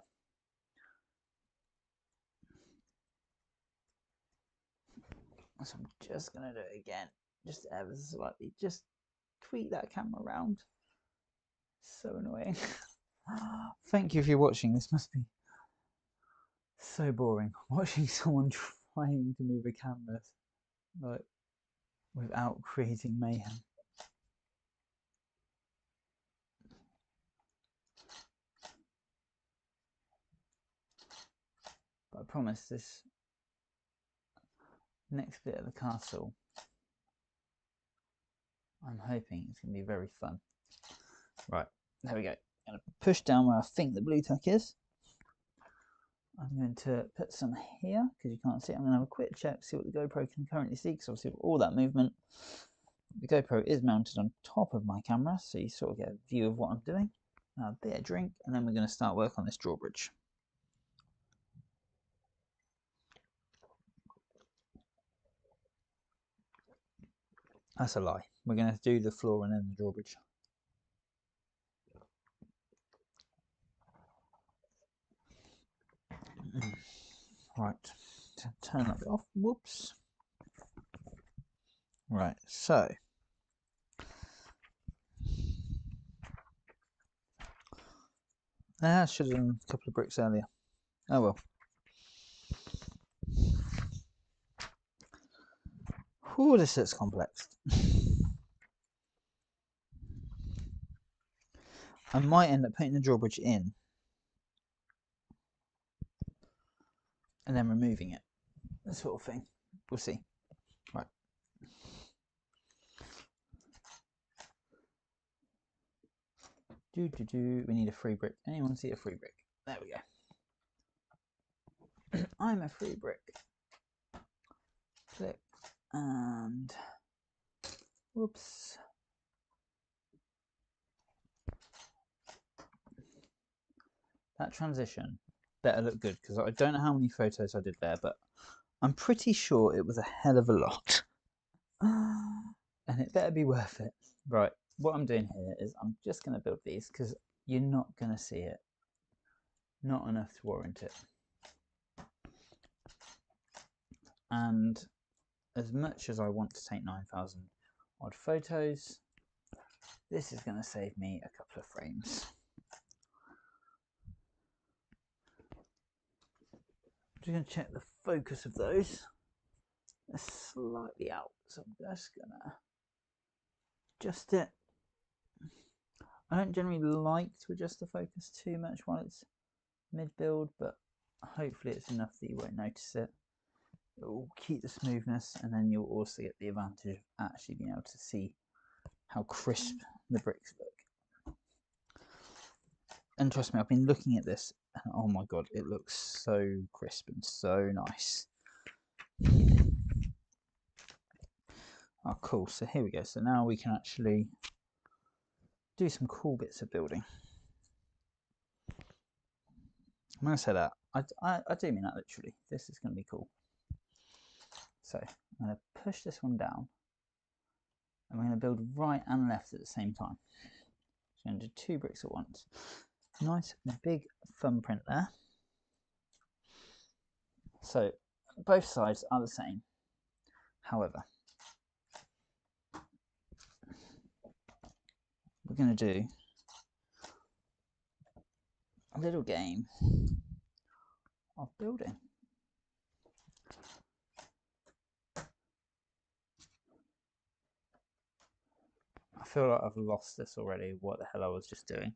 [SPEAKER 1] So I'm just going to do it again, just ever so slightly, just tweak that camera around. So annoying. Thank you for watching. This must be so boring, watching someone trying to move a camera like without creating mayhem. But I promise this next bit of the castle, I'm hoping it's going to be very fun. Right, there we go. I'm going to push down where I think the blue tack is. I'm going to put some here because you can't see it. I'm going to have a quick check, see what the GoPro can currently see, because obviously with all that movement, the GoPro is mounted on top of my camera, so you sort of get a view of what I'm doing. A bit of drink, and then we're going to start work on this drawbridge. That's a lie. We're going to do the floor and then the drawbridge. Right, turn that bit off. Whoops. Right, so I should have done a couple of bricks earlier. Oh well. Ooh, this is complex. I might end up putting the drawbridge in and then removing it. That sort of thing. We'll see. Right. We need a free brick. Anyone see a free brick? There we go. I'm a free brick. Click and whoops. That transition better look good because I don't know how many photos I did there, but I'm pretty sure it was a hell of a lot. And it better be worth it. Right, what I'm doing here is I'm just going to build these because you're not going to see it. Not enough to warrant it. And as much as I want to take 9,000 odd photos, this is going to save me a couple of frames. I'm just going to check the focus of those. They're slightly out, so I'm just going to adjust it. I don't generally like to adjust the focus too much while it's mid-build, but hopefully it's enough that you won't notice it. It will keep the smoothness, and then you'll also get the advantage of actually being able to see how crisp the bricks look. And trust me, I've been looking at this, and oh my god, it looks so crisp and so nice. Oh, cool. So here we go. So now we can actually do some cool bits of building. When I say that, I do mean that literally. This is going to be cool. So I'm going to push this one down, and we're going to build right and left at the same time. So I'm going to do 2 bricks at once. Nice big thumbprint there. So both sides are the same. However, we're going to do a little game of building. I feel like I've lost this already, what the hell I was just doing.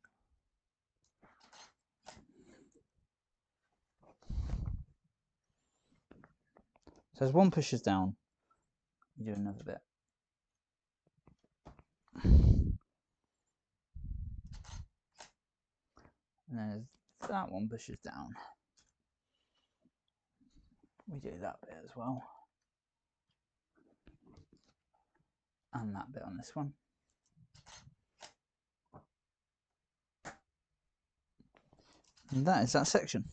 [SPEAKER 1] So as one pushes down, you do another bit. And then as that one pushes down, we do that bit as well. And that bit on this one. And that is that section.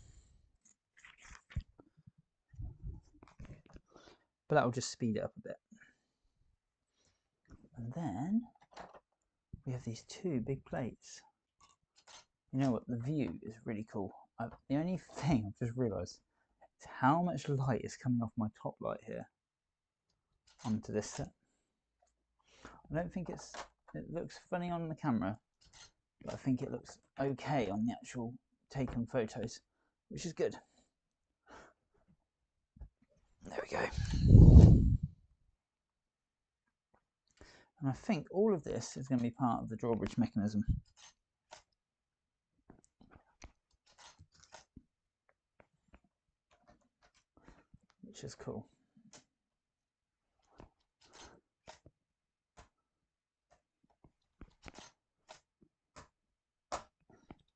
[SPEAKER 1] But that will just speed it up a bit. And then we have these 2 big plates. You know what? The view is really cool. The only thing I've just realised is how much light is coming off my top light here onto this set. I don't think it looks funny on the camera, but I think it looks okay on the actual taken photos, which is good. There we go. And I think all of this is going to be part of the drawbridge mechanism. Which is cool.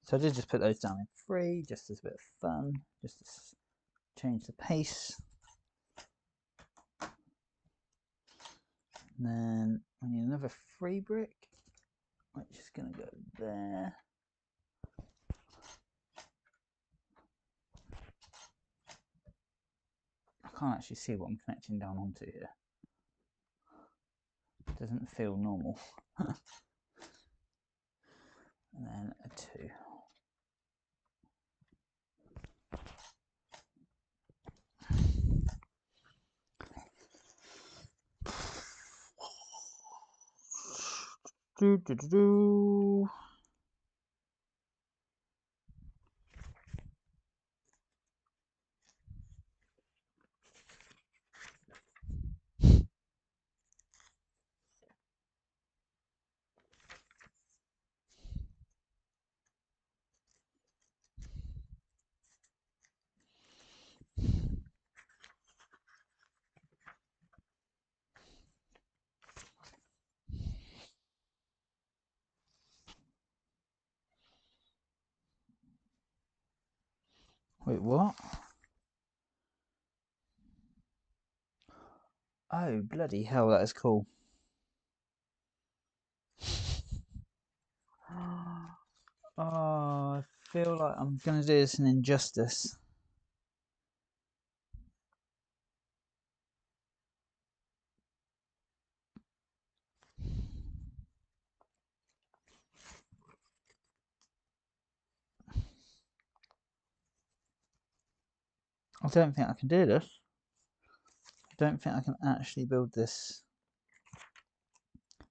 [SPEAKER 1] So I did just put those down in 3, just as a bit of fun, just to change the pace. And then I need another 3 brick, which is going to go there. I can't actually see what I'm connecting down onto here. It doesn't feel normal. And then a 2. Wait, what? Oh, bloody hell, that is cool. Oh, I feel like I'm going to do this an injustice. I don't think I can do this. I don't think I can actually build this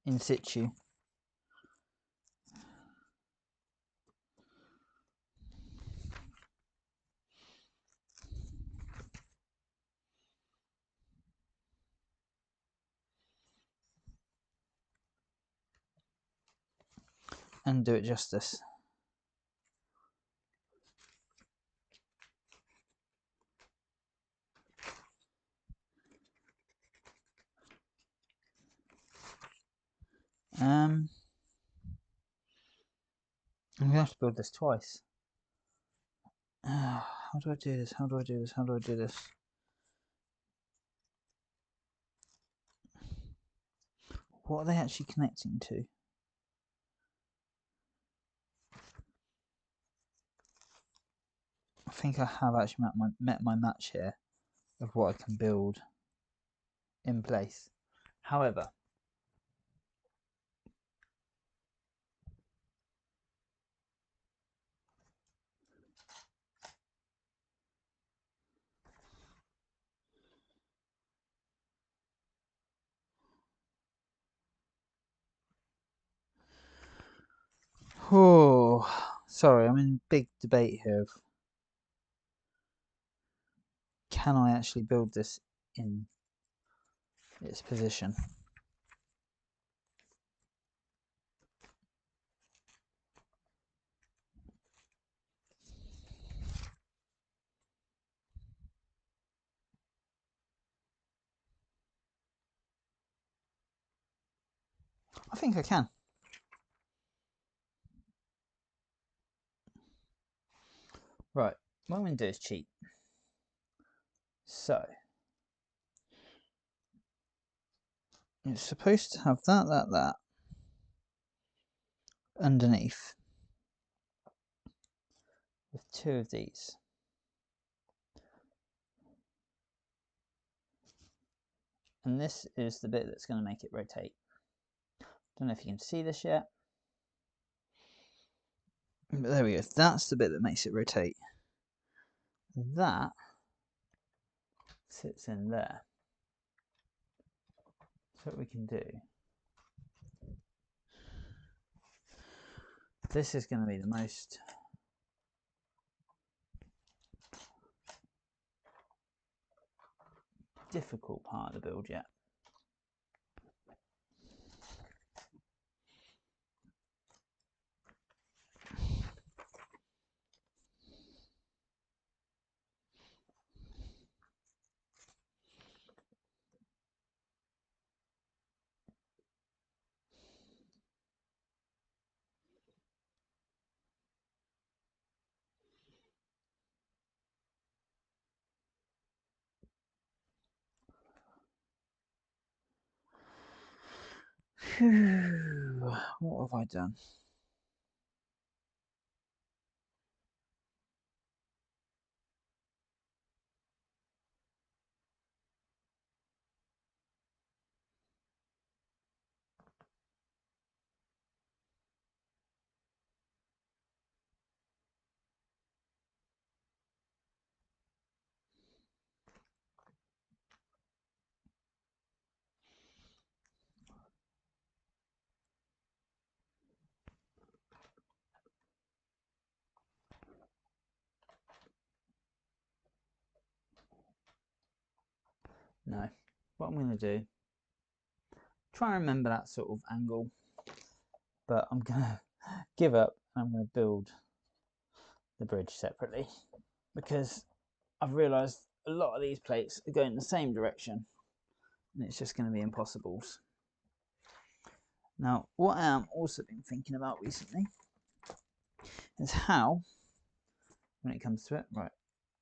[SPEAKER 1] in situ. And do it justice. I'm going to have to build this twice. How do I do this? How do I do this? How do I do this? What are they actually connecting to? I think I have actually met my match here of what I can build in place. However, oh, sorry, I'm in big debate here of can I actually build this in its position? I think I can. Right, what I'm going to do is cheat. So, it's supposed to have that underneath with two of these. And this is the bit that's going to make it rotate. Don't know if you can see this yet. But there we go. That's the bit that makes it rotate. That sits in there. So what we can do, this is going to be the most difficult part of the build yet. Phew, what have I done? No. What I'm going to do, try and remember that sort of angle, but I'm going to give up and I'm going to build the bridge separately because I've realised a lot of these plates are going in the same direction and it's just going to be impossible. Now, what I am also been thinking about recently is how, when it comes to it, right,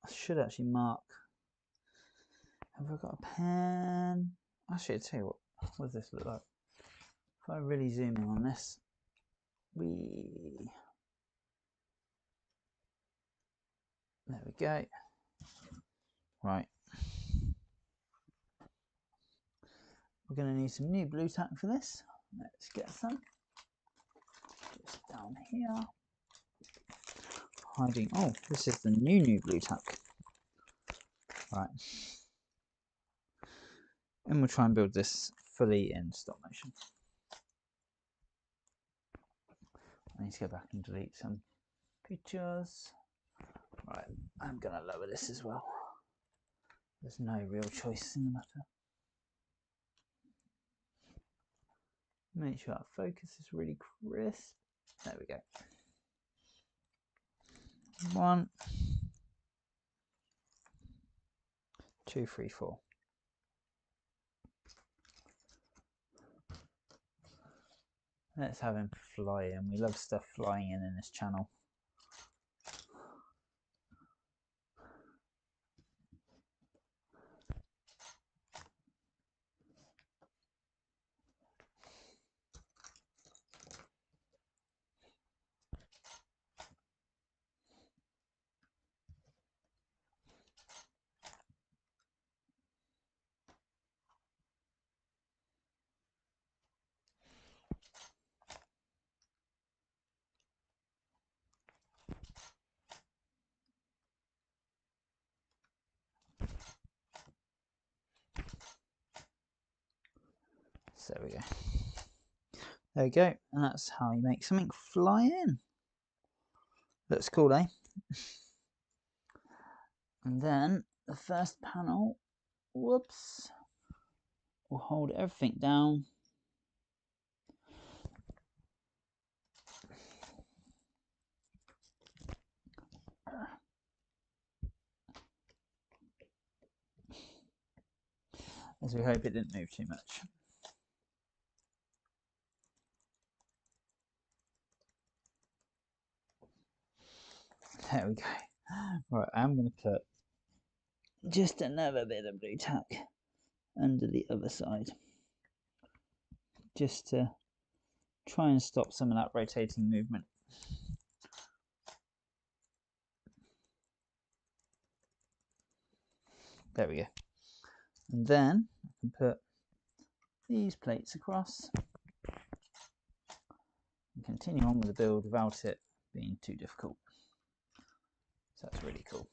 [SPEAKER 1] I should actually mark. Have I got a pen? Actually, I'll tell you what does this look like? If I really zoom in on this, there we go. Right. We're going to need some new blue tack for this. Let's get some. Just down here. Hiding. Oh, this is the new blue tack. Right. And we'll try and build this fully in stop motion. I need to go back and delete some pictures. Right, I'm going to lower this as well. There's no real choice in the matter. Make sure our focus is really crisp. There we go. 1, 2, 3, 4. Let's have him fly in. We love stuff flying in this channel. So there we go. There we go, and that's how you make something fly in. Looks cool, eh? And then the first panel, whoops, will hold everything down. As we hope it didn't move too much. There we go. Right, I'm going to put just another bit of blue tack under the other side, just to try and stop some of that rotating movement. There we go. And then I can put these plates across and continue on with the build without it being too difficult. So that's really cool.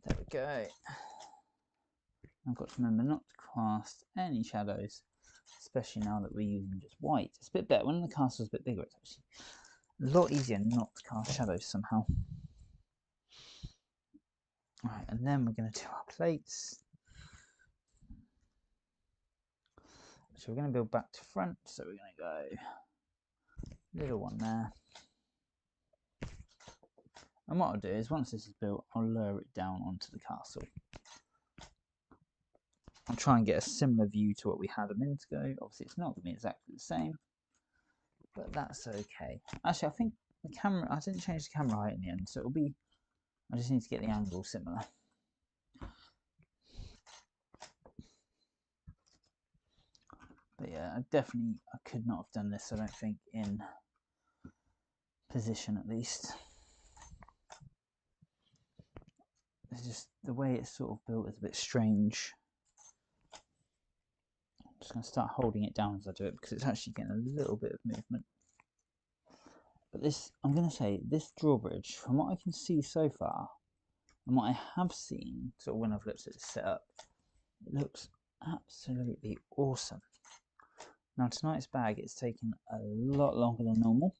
[SPEAKER 1] There we go. I've got to remember not to cast any shadows, especially now that we're using just white. It's a bit better. When the castle's a bit bigger, it's actually a lot easier not to cast shadows somehow. Right, and then we're going to do our plates. So we're going to build back to front. So we're going to go little one there. And what I'll do is once this is built, I'll lower it down onto the castle. I'll try and get a similar view to what we had a minute ago. Obviously it's not going to be exactly the same, but that's okay. Actually, I think the camera, I didn't change the camera height in the end, so it'll be, I just need to get the angle similar. But yeah, I could not have done this, I don't think, in position at least. It's just the way it's sort of built is a bit strange. I'm just going to start holding it down as I do it because it's actually getting a little bit of movement. But this, I'm going to say, this drawbridge, from what I can see so far, and what I have seen, sort of when I've looked at it set up, it looks absolutely awesome. Now tonight's bag, it's taken a lot longer than normal.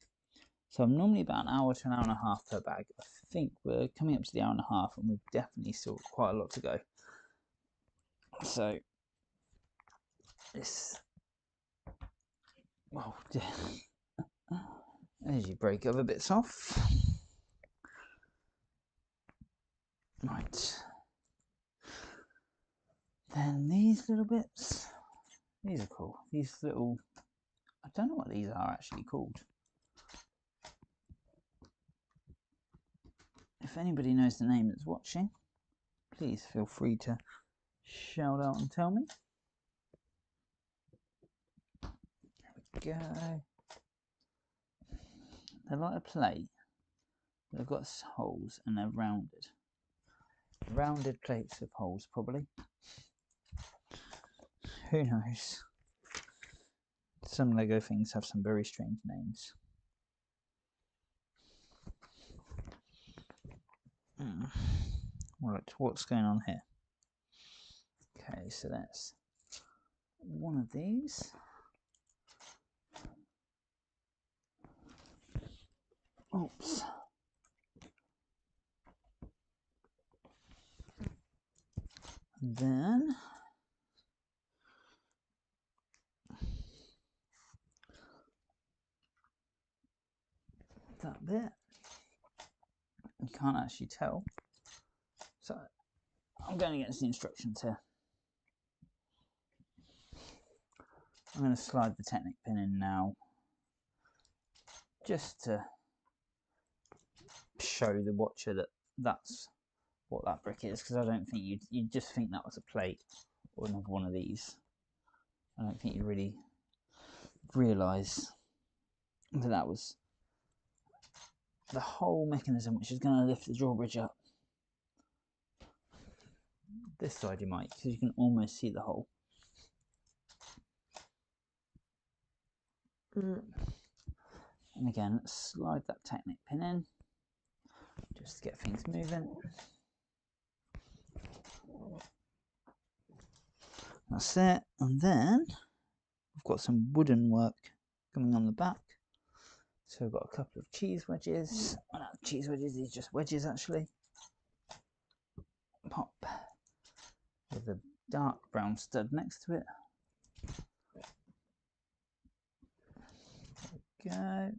[SPEAKER 1] So I'm normally about an hour to an hour and a half per bag. I think we're coming up to the hour and a half and we've definitely still got quite a lot to go. So this, oh dear. As you break other bits off. Right. Then these little bits, these are cool. These little, I don't know what these are actually called. If anybody knows the name that's watching, please feel free to shout out and tell me. There we go. They're like a plate. They've got holes and they're rounded. Rounded plates with holes, probably. Who knows? Some Lego things have some very strange names. Right, what's going on here? Okay, so that's one of these. Oops. And then that bit. You can't actually tell. So I'm going against the instructions here. I'm going to slide the Technic pin in now, just to show the watcher that that's what that brick is, because I don't think you'd just think that was a plate or another one of these. I don't think you'd really realise that that was the whole mechanism which is going to lift the drawbridge up. This side you might, because you can almost see the hole. And again, slide that Technic pin in, just to get things moving. That's it. And then we've got some wooden work coming on the back. So we've got a couple of cheese wedges. Oh, no, cheese wedges, these are just wedges actually. Pop with a dark brown stud next to it. There we go.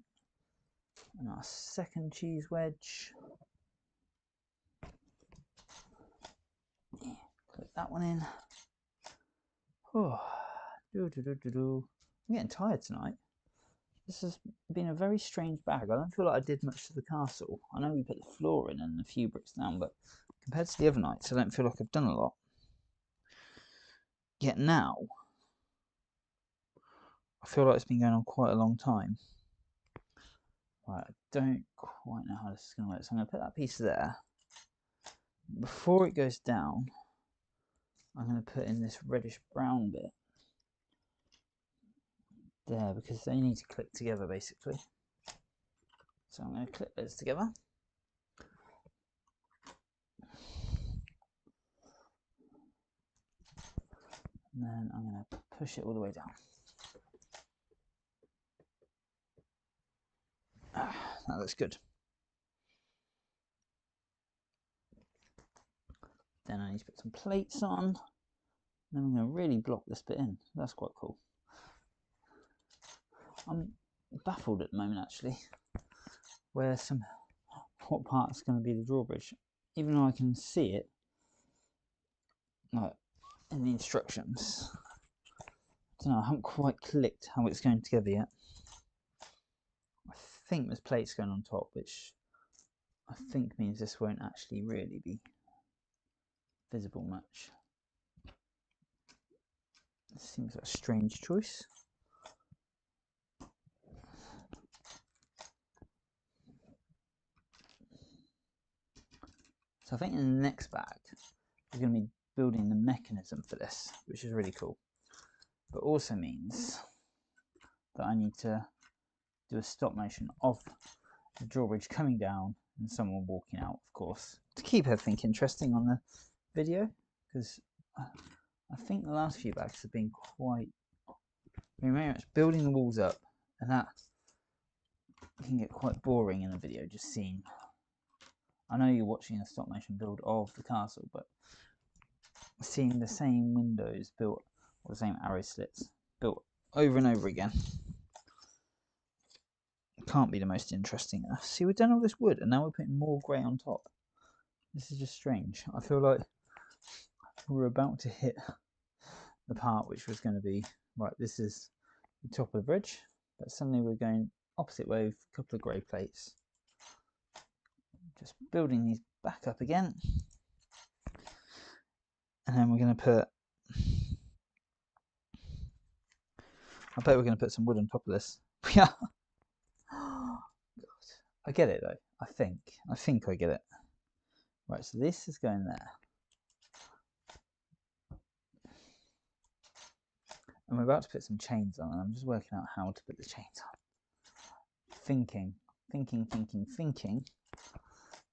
[SPEAKER 1] And our second cheese wedge. Click that one in. Oh, I'm getting tired tonight. This has been a very strange bag. I don't feel like I did much to the castle. I know we put the floor in and a few bricks down, but compared to the other nights, I don't feel like I've done a lot. Yet now, I feel like it's been going on quite a long time. Right, I don't quite know how this is going to work. So I'm going to put that piece there. Before it goes down, I'm going to put in this reddish brown bit there because they need to click together basically. So I'm going to clip those together. And then I'm going to push it all the way down. That looks good. Then I need to put some plates on. Then I'm going to really block this bit in. That's quite cool. I'm baffled at the moment actually what part's going to be the drawbridge. Even though I can see it like in the instructions. I don't know, I haven't quite clicked how it's going together yet. I think there's plates going on top, which I think means this won't actually really be visible much. It seems like a strange choice. So I think in the next bag, we're going to be building the mechanism for this, which is really cool. But also means that I need to do a stop motion of the drawbridge coming down and someone walking out, of course, to keep everything interesting on the video, because I think the last few bags have been quite very much building the walls up, and that can get quite boring in a video, just seeing. I know you're watching a stop motion build of the castle, but seeing the same windows built, or the same arrow slits built over and over again, can't be the most interesting. See, we've done all this wood and now we're putting more grey on top. This is just strange. I feel like we're about to hit the part which was going to be, right, this is the top of the bridge, but suddenly we're going opposite way with a couple of grey plates. Just building these back up again. And then we're going to put, I bet we're going to put some wood on top of this. Yeah. God. I get it though. I think I get it. Right, so this is going there. And we're about to put some chains on, and I'm just working out how to put the chains on. Thinking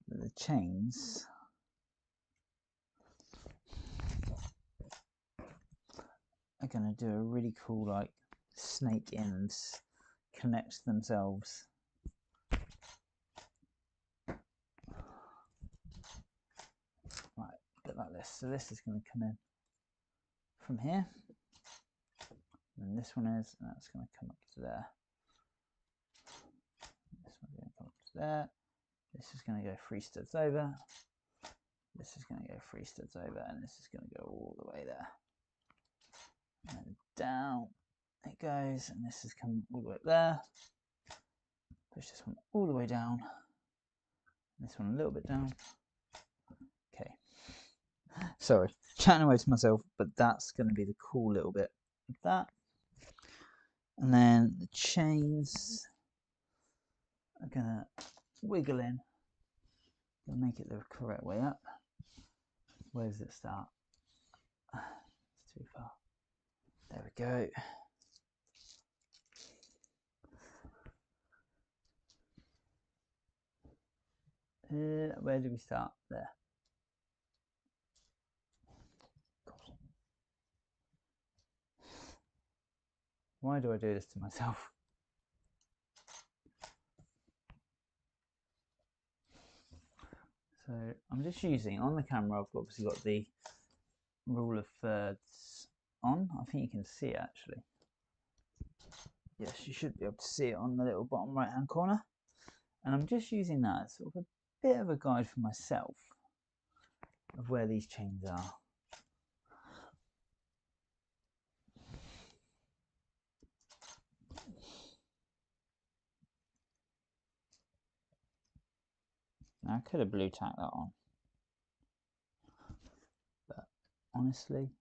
[SPEAKER 1] that the chains are going to do a really cool, like, snake in and connect themselves. Right, a bit like this. So this is going to come in from here. And this one is, and that's going to come up to there. This one's going to come up to there. This is going to go 3 studs over. This is going to go 3 studs over, and this is going to go all the way there. And then down it goes, and this is coming all the way up there. Push this one all the way down. This one a little bit down. Okay. Sorry, chatting away to myself, but that's going to be the cool little bit of that. And then the chains are going to wiggle in. Gonna make it the correct way up. Where does it start? It's too far. There we go. Where do we start? There. Why do I do this to myself? So I'm just using, on the camera I've obviously got the rule of thirds on. I think you can see it actually. Yes, you should be able to see it on the little bottom right hand corner. And I'm just using that as sort of a bit of a guide for myself of where these chains are. Now I could have blue tacked that on, but honestly,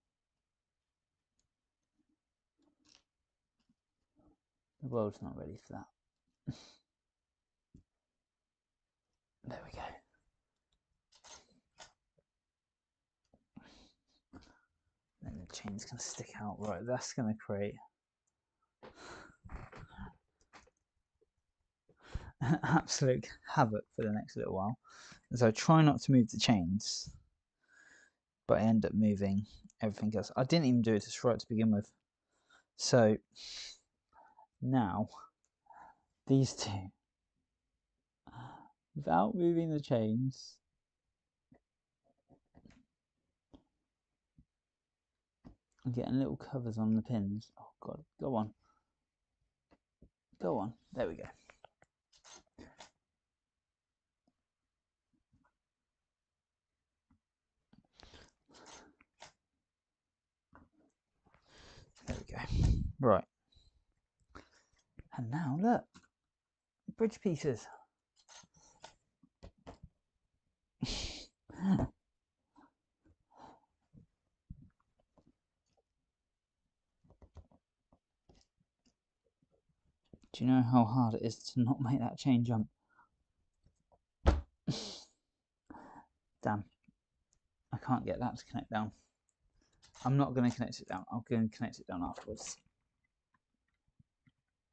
[SPEAKER 1] the world's not ready for that. There we go. Then the chain's going to stick out. Right, that's going to create absolute havoc for the next little while. So I try not to move the chains, but I end up moving everything else. I didn't even do it just right to begin with. So now these two, without moving the chains, I'm getting little covers on the pins. Oh god, go on. Go on. There we go. There we go. Right. And now look, bridge pieces. Do you know how hard it is to not make that chain jump? Damn. I can't get that to connect down. I'm not going to connect it down. I'm going to connect it down afterwards.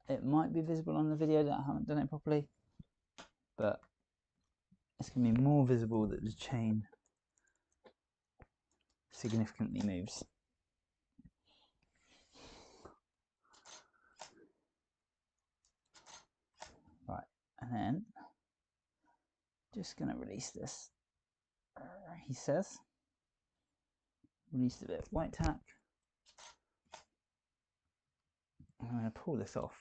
[SPEAKER 1] It might be visible on the video that I haven't done it properly, but it's going to be more visible that the chain significantly moves. Right, and then just going to release this. He says, release a bit of white tack. I'm going to pull this off.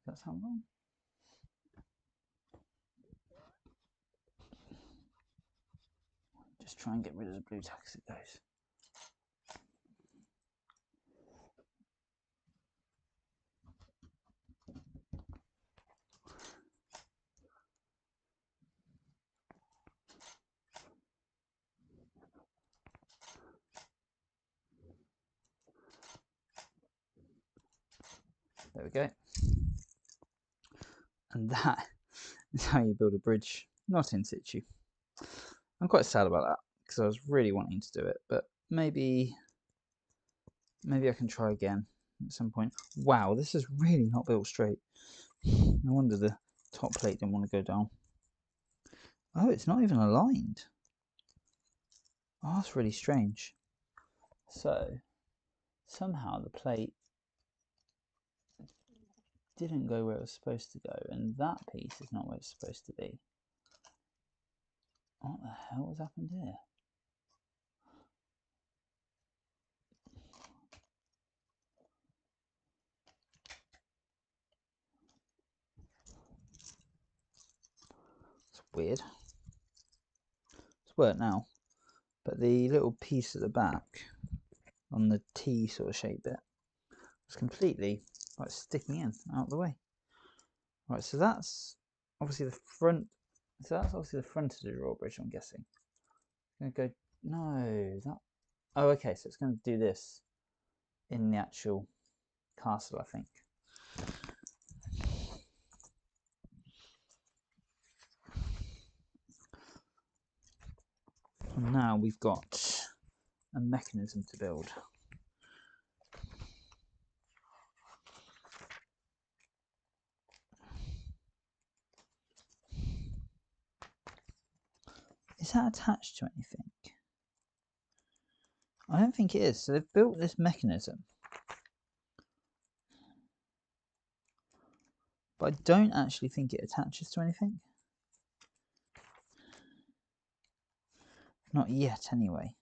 [SPEAKER 1] Does that sound wrong? Just try and get rid of the blue tack as it goes. There we go. And that is how you build a bridge, not in situ. I'm quite sad about that because I was really wanting to do it, but maybe I can try again at some point. Wow, this is really not built straight. No wonder the top plate didn't want to go down. Oh, it's not even aligned. Oh, that's really strange. So somehow the plate didn't go where it was supposed to go, and that piece is not where it's supposed to be. What the hell has happened here? It's weird. It's worked now, but the little piece at the back on the T sort of shape bit was completely like sticking in out of the way. Right, so that's obviously the front. So that's obviously the front of the drawbridge, I'm guessing. I'm going to go, no, that, oh, okay, so it's going to do this in the actual castle, I think. And now we've got a mechanism to build. Is that attached to anything? I don't think it is. So they've built this mechanism but I don't actually think it attaches to anything. Not yet, anyway.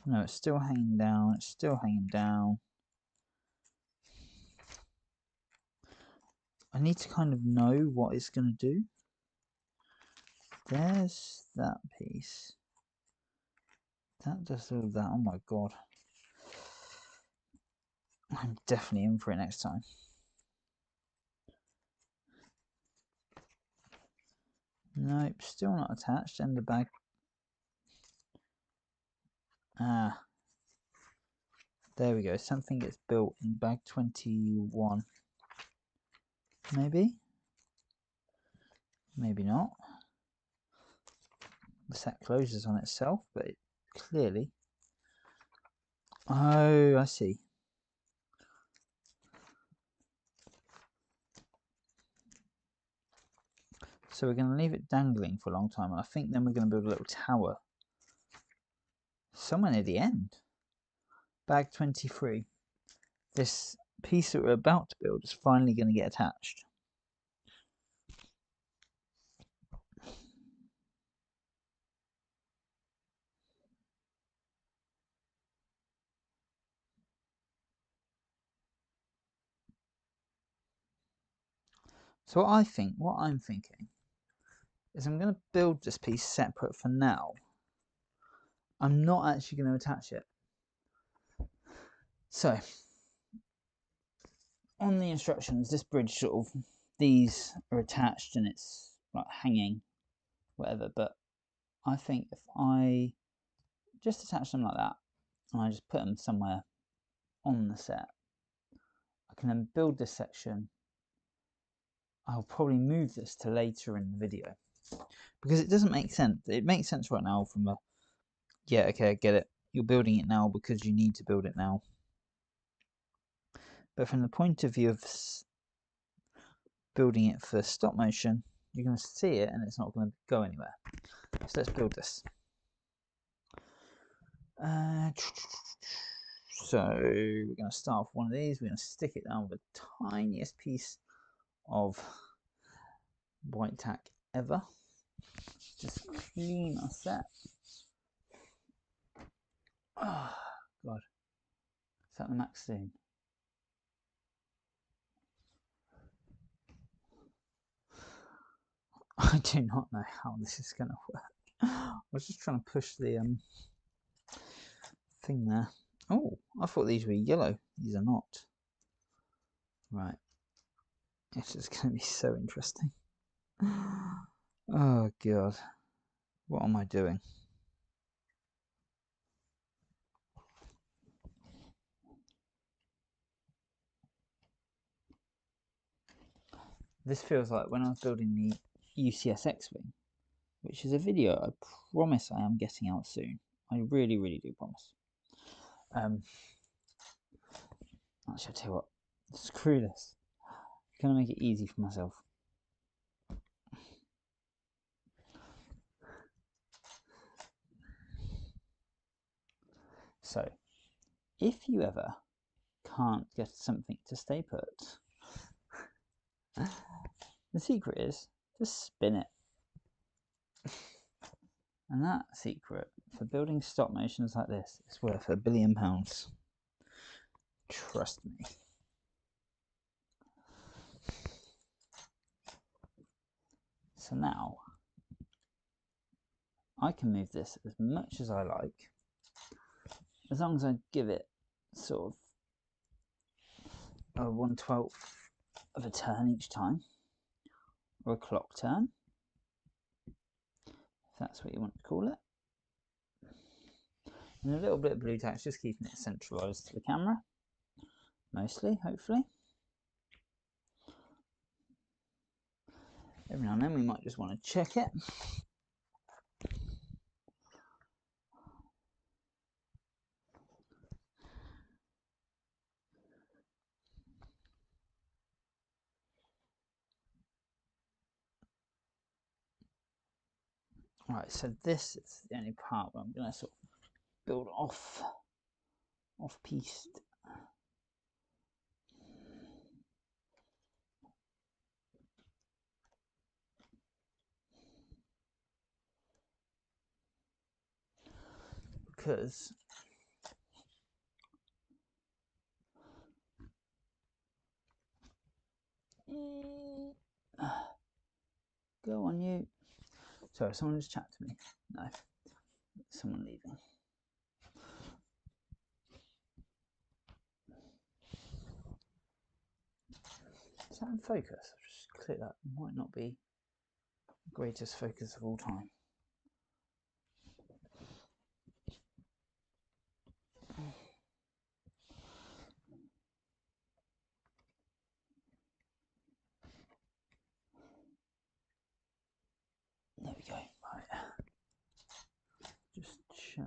[SPEAKER 1] No, it's still hanging down. It's still hanging down. I need to kind of know what it's going to do. There's that piece. That does all that. Oh my god. I'm definitely in for it next time. Nope, still not attached. And the bag. Ah. There we go. Something gets built in bag 21. Maybe? Maybe not. The set closes on itself, but it clearly... Oh, I see. So we're going to leave it dangling for a long time, and I think then we're going to build a little tower. Somewhere near the end. Bag 23. This piece that we're about to build is finally going to get attached. So what I'm thinking is I'm going to build this piece separate for now. I'm not actually going to attach it. So on the instructions, this bridge sort of, these are attached and it's like hanging, whatever, but I think if I just attach them like that and I just put them somewhere on the set, I can then build this section. I'll probably move this to later in the video because it doesn't make sense. It makes sense right now from a, yeah, okay, I get it. You're building it now because you need to build it now. But from the point of view of building it for stop motion, you're going to see it and it's not going to go anywhere. So let's build this. So we're going to start with one of these. We're going to stick it down with the tiniest piece of white tack ever. Just clean our set. Oh god, is that the max zoom? I do not know how this is going to work. I was just trying to push the thing there. Oh, I thought these were yellow. These are not. Right. This is going to be so interesting. Oh god. What am I doing? This feels like when I was building the UCS XWING, which is a video I promise I am getting out soon. I really, really do promise. Actually, I'll tell you what, screw this. I'm going to make it easy for myself. So, if you ever can't get something to stay put, the secret is to spin it. And that secret for building stop motions like this is worth £1 billion. Trust me. So now I can move this as much as I like, as long as I give it sort of a 1/12 of a turn each time, or a clock turn, if that's what you want to call it. And a little bit of blue tack, just keeping it centralised to the camera, mostly, hopefully. Every now and then we might just want to check it. Right, so this is the only part where I'm going to sort of build off-piste. because go on you. Sorry, someone just chat to me. No, someone leaving. Is that in focus? I'll just click that. It might not be the greatest focus of all time. There we go. Right. Just check.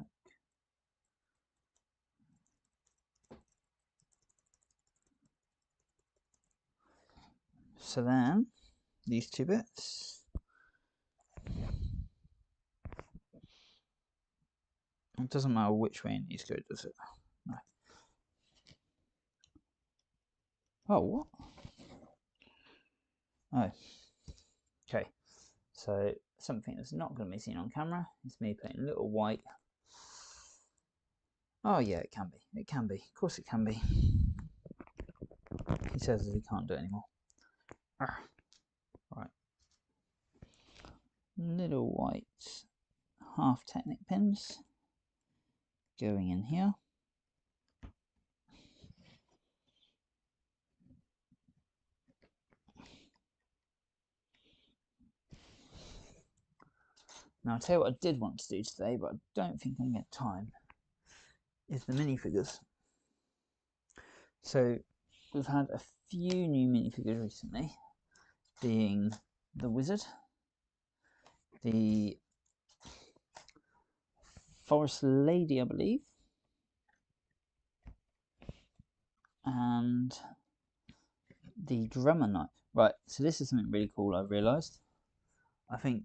[SPEAKER 1] So then, these two bits. It doesn't matter which way it needs to go, does it? No. Oh, what? Oh. Okay. So something that's not going to be seen on camera is me putting a little white. Oh yeah, it can be. It can be. Of course it can be. He says that he can't do it anymore. Right. Little white half Technic pins going in here. Now I'll tell you what I did want to do today, but I don't think I'm going to get time, is the minifigures. So we've had a few new minifigures recently, being the Wizard, the Forest Lady, I believe, and the Drummer Knight. Right, so this is something really cool I've realised. I think,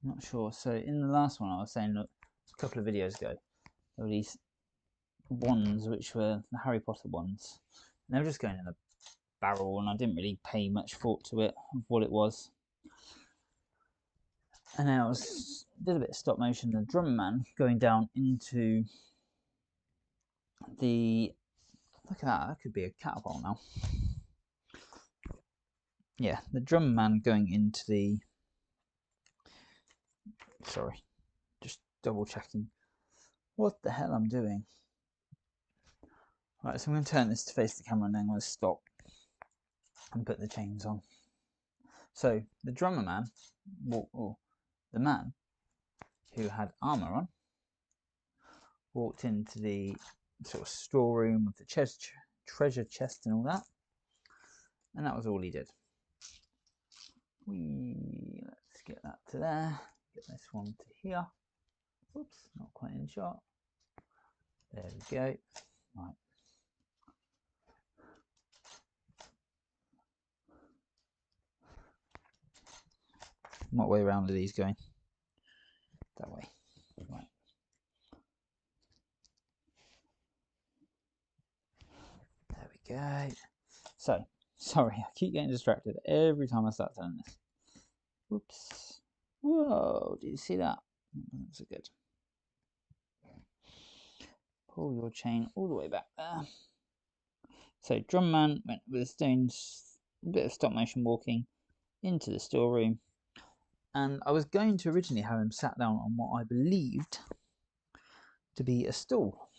[SPEAKER 1] I'm not sure, so in the last one I was saying, look, a couple of videos ago, there were these wands which were the Harry Potter ones, and they were just going in a barrel, and I didn't really pay much thought to it, of what it was. And then I did a bit of stop motion, the Drummer Man going down into the, look at that could be a catapult now. Yeah, the Drummer Man going into the, sorry, just double checking what the hell I'm doing. Right, so I'm going to turn this to face the camera and then I'm going to stop and put the chains on. So the Drummer Man, or the man who had armour on, walked into the sort of storeroom with the treasure chest and all that, and that was all he did. Let's get that to there, get this one to here. Oops, not quite in shot. There we go. Right. What way around are these going? That way. Right. There we go. So, sorry, I keep getting distracted every time I start doing this. Whoops. Whoa, did you see that? That's so good. Pull your chain all the way back there. So Drum Man went with the stones, a bit of stop motion walking into the storeroom, and I was going to originally have him sat down on what I believed to be a stool.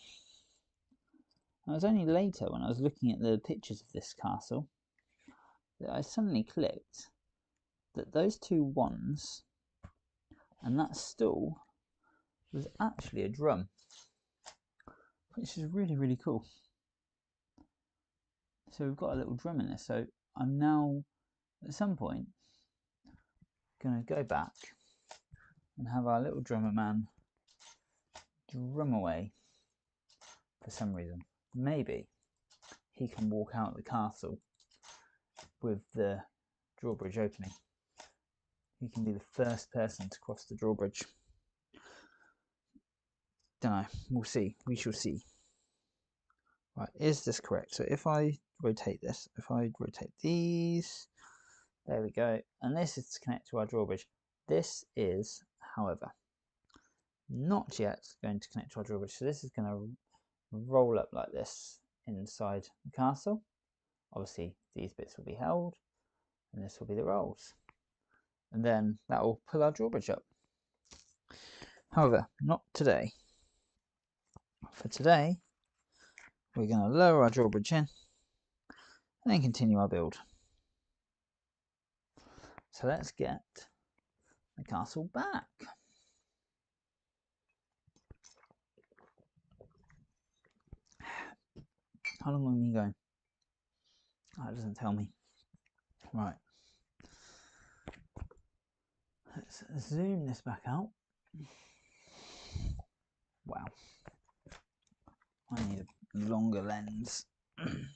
[SPEAKER 1] And it was only later when I was looking at the pictures of this castle that I suddenly clicked that those two wands and that stool was actually a drum, which is really, really cool. So we've got a little drum in this. So I'm now, at some point, going to go back and have our little Drummer Man drum away for some reason. Maybe he can walk out of the castle with the drawbridge opening. He can be the first person to cross the drawbridge. Don't know. We'll see. We shall see. Right, is this correct? So if I rotate this, if I rotate these, there we go. And this is to connect to our drawbridge. This is, however, not yet going to connect to our drawbridge. So this is going to roll up like this inside the castle. Obviously these bits will be held and this will be the rolls, and then that will pull our drawbridge up. However, not today. For today we're going to lower our drawbridge in and then continue our build. So let's get the castle back. How long have we been going? Oh, it doesn't tell me. Right. Let's zoom this back out. Wow. I need a longer lens. And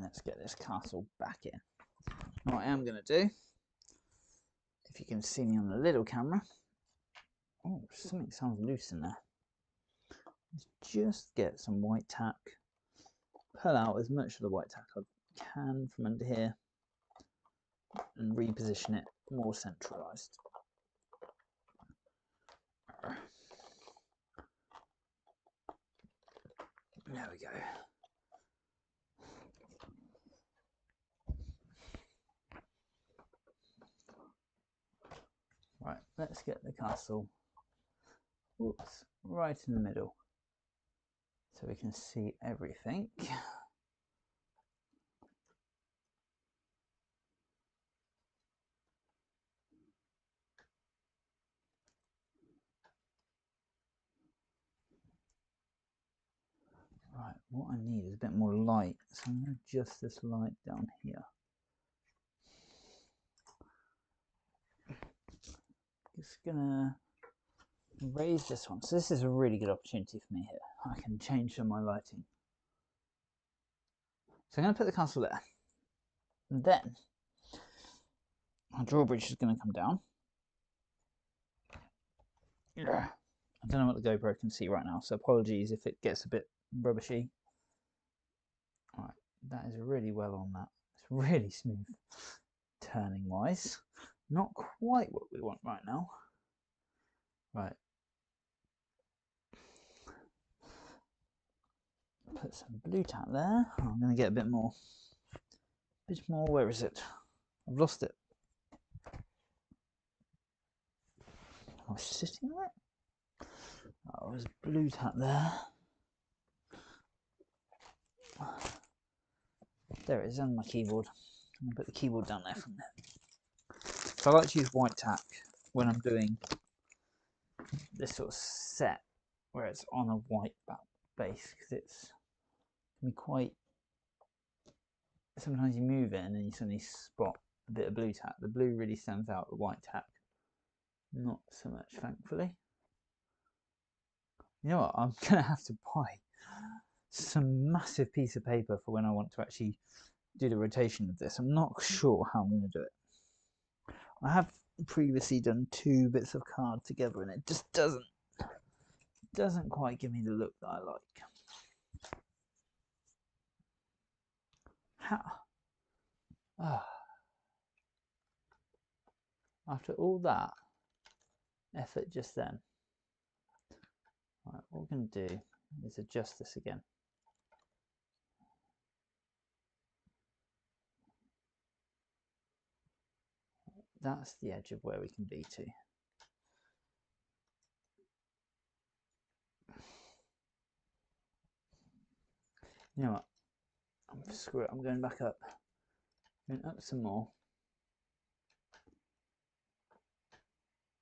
[SPEAKER 1] let's get this castle back in. What I am going to do, if you can see me on the little camera, oh, something sounds loose in there. Let's just get some white tack, pull out as much of the white tack I can from under here, and reposition it more centralised. There we go. Right, let's get the castle, whoops, right in the middle so we can see everything. Right, what I need is a bit more light, so I'm going to adjust this light down here. Just gonna raise this one. So this is a really good opportunity for me here. I can change some of my lighting. So I'm going to put the castle there. And then our drawbridge is going to come down. I don't know what the GoPro can see right now, so apologies if it gets a bit rubbishy. Alright, that is really well on that. It's really smooth turning wise. Not quite what we want right now. Right. Put some blue tack there. I'm going to get a bit more. Where is it? I've lost it. I was sitting on it. Oh, there's blue tack there. There it is on my keyboard. I'm going to put the keyboard down there from there. So I like to use white tack when I'm doing this sort of set where it's on a white base, because it's can be quite. Sometimes you move it and then you suddenly spot a bit of blue tack. The blue really stands out. The white tack, not so much, thankfully. You know what? I'm gonna have to buy some massive piece of paper for when I want to actually do the rotation of this. I'm not sure how I'm going to do it. I have previously done 2 bits of card together and it just doesn't quite give me the look that I like. How? After all that effort just then. Right, what we're going to do is adjust this again. That's the edge of where we can be to. You know what? Screw it, I'm going back up. Going up some more.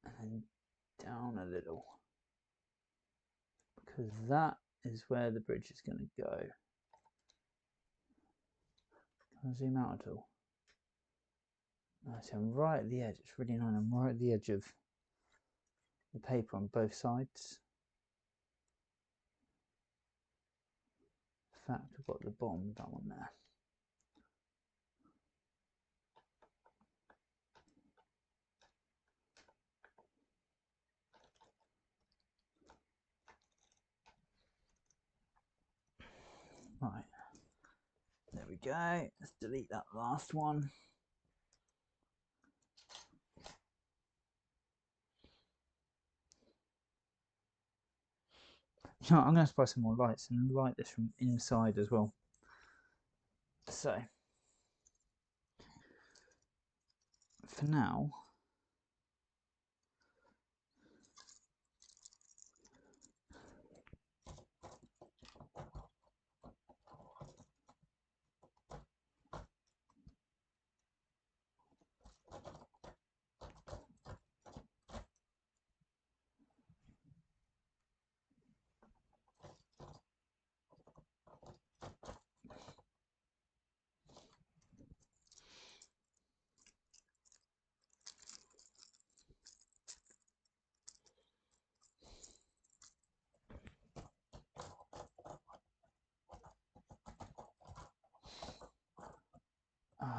[SPEAKER 1] And then down a little. Because that is where the bridge is going to go. Can I zoom out at all? So I'm right at the edge. It's really annoying. I'm right at the edge of the paper on both sides. In fact, I've got the bottom of that one there. Right, there we go. Let's delete that last one. You know, I'm going to supply some more lights and light this from inside as well. So, for now,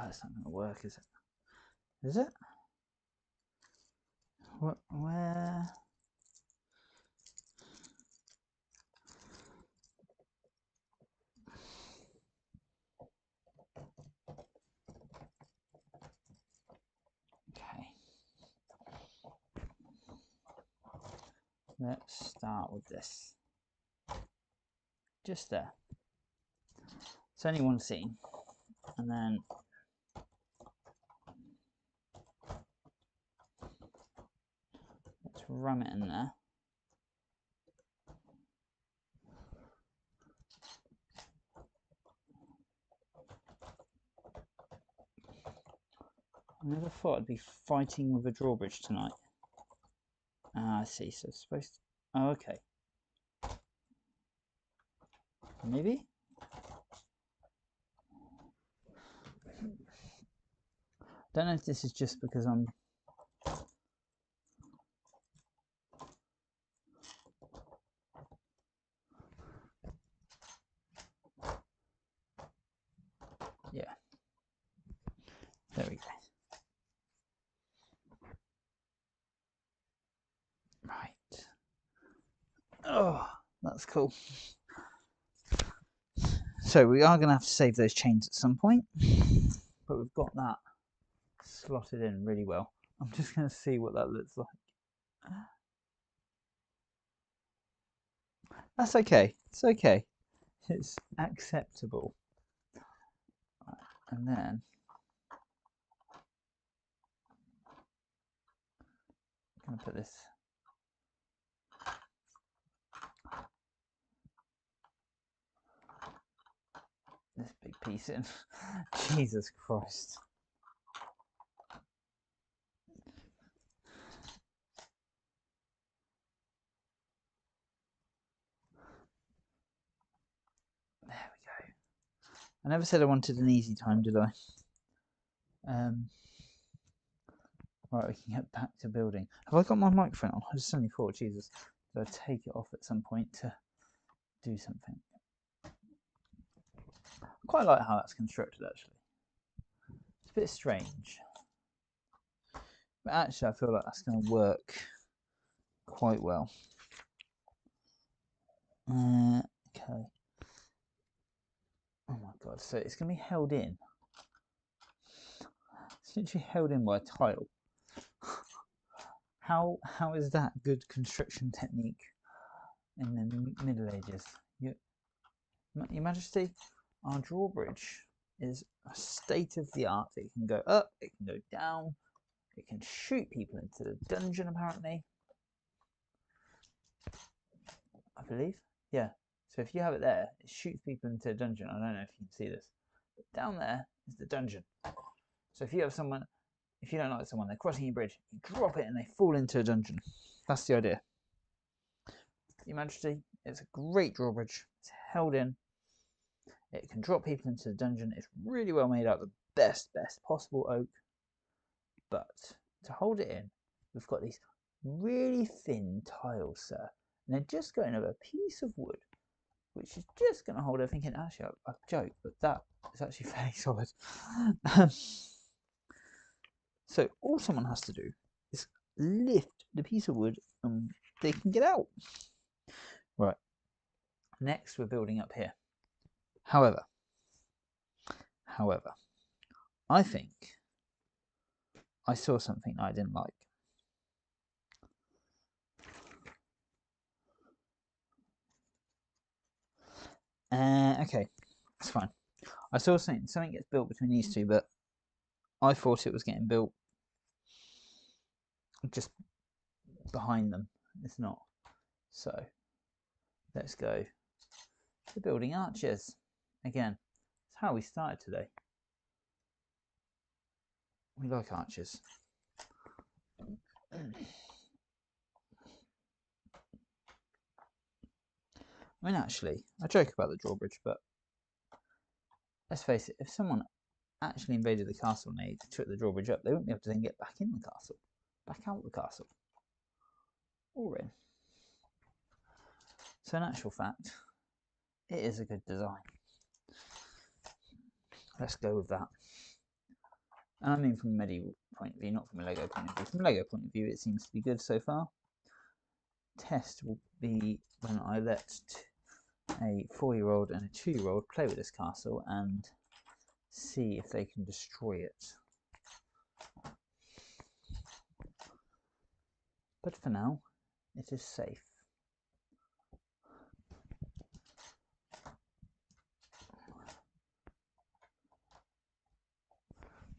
[SPEAKER 1] that's not going to work, is it? Is it? What? Where? Okay. Let's start with this. Just there. It's only one scene, and then let's ram it in there. I never thought I'd be fighting with a drawbridge tonight. I see, so it's supposed to... Oh, okay. Maybe? Don't know if this is just because I'm... Yeah. There we go. Right. Oh, that's cool. So we are going to have to save those chains at some point, but we've got that slotted in really well. I'm just going to see what that looks like. That's okay. It's okay. It's acceptable. Right. And then I'm going to put this big piece in. Jesus Christ. There we go. I never said I wanted an easy time, did I? Right, we can get back to building. Have I got my microphone on? I just suddenly thought, Jesus, did I take it off at some point to do something? I quite like how that's constructed, actually. It's a bit strange. But actually, I feel like that's going to work quite well. Okay. Oh my god, so it's going to be held in. It's literally held in by a tile. How is that good construction technique in the Middle Ages? Your Majesty, our drawbridge is a state of the art. It can go up, it can go down, it can shoot people into the dungeon, apparently. I believe. Yeah. So if you have it there, it shoots people into a dungeon. I don't know if you can see this. But down there is the dungeon. So if you have someone, if you don't like someone, they're crossing your bridge, you drop it and they fall into a dungeon. That's the idea. Your Majesty, it's a great drawbridge. It's held in. It can drop people into the dungeon. It's really well made out of the best possible oak. But to hold it in, we've got these really thin tiles, sir. And they're just going over a piece of wood, which is just going to hold everything in. Actually, I've joked, but that is actually fairly solid. So all someone has to do is lift the piece of wood and they can get out. Right. Next, we're building up here. However, I think I saw something I didn't like. Okay, that's fine. I saw something gets built between these two, but I thought it was getting built just behind them. It's not. So let's go to building arches. Again, that's how we started today. We like arches. I mean, actually, I joke about the drawbridge, but let's face it, if someone actually invaded the castle and they took the drawbridge up, they wouldn't be able to then get back in the castle, back out the castle, or in. So in actual fact, it is a good design. Let's go with that. And I mean from a medieval point of view, not from a Lego point of view. From a Lego point of view, it seems to be good so far. Test will be when I let a 4-year-old and a 2-year-old play with this castle and see if they can destroy it. But for now, it is safe.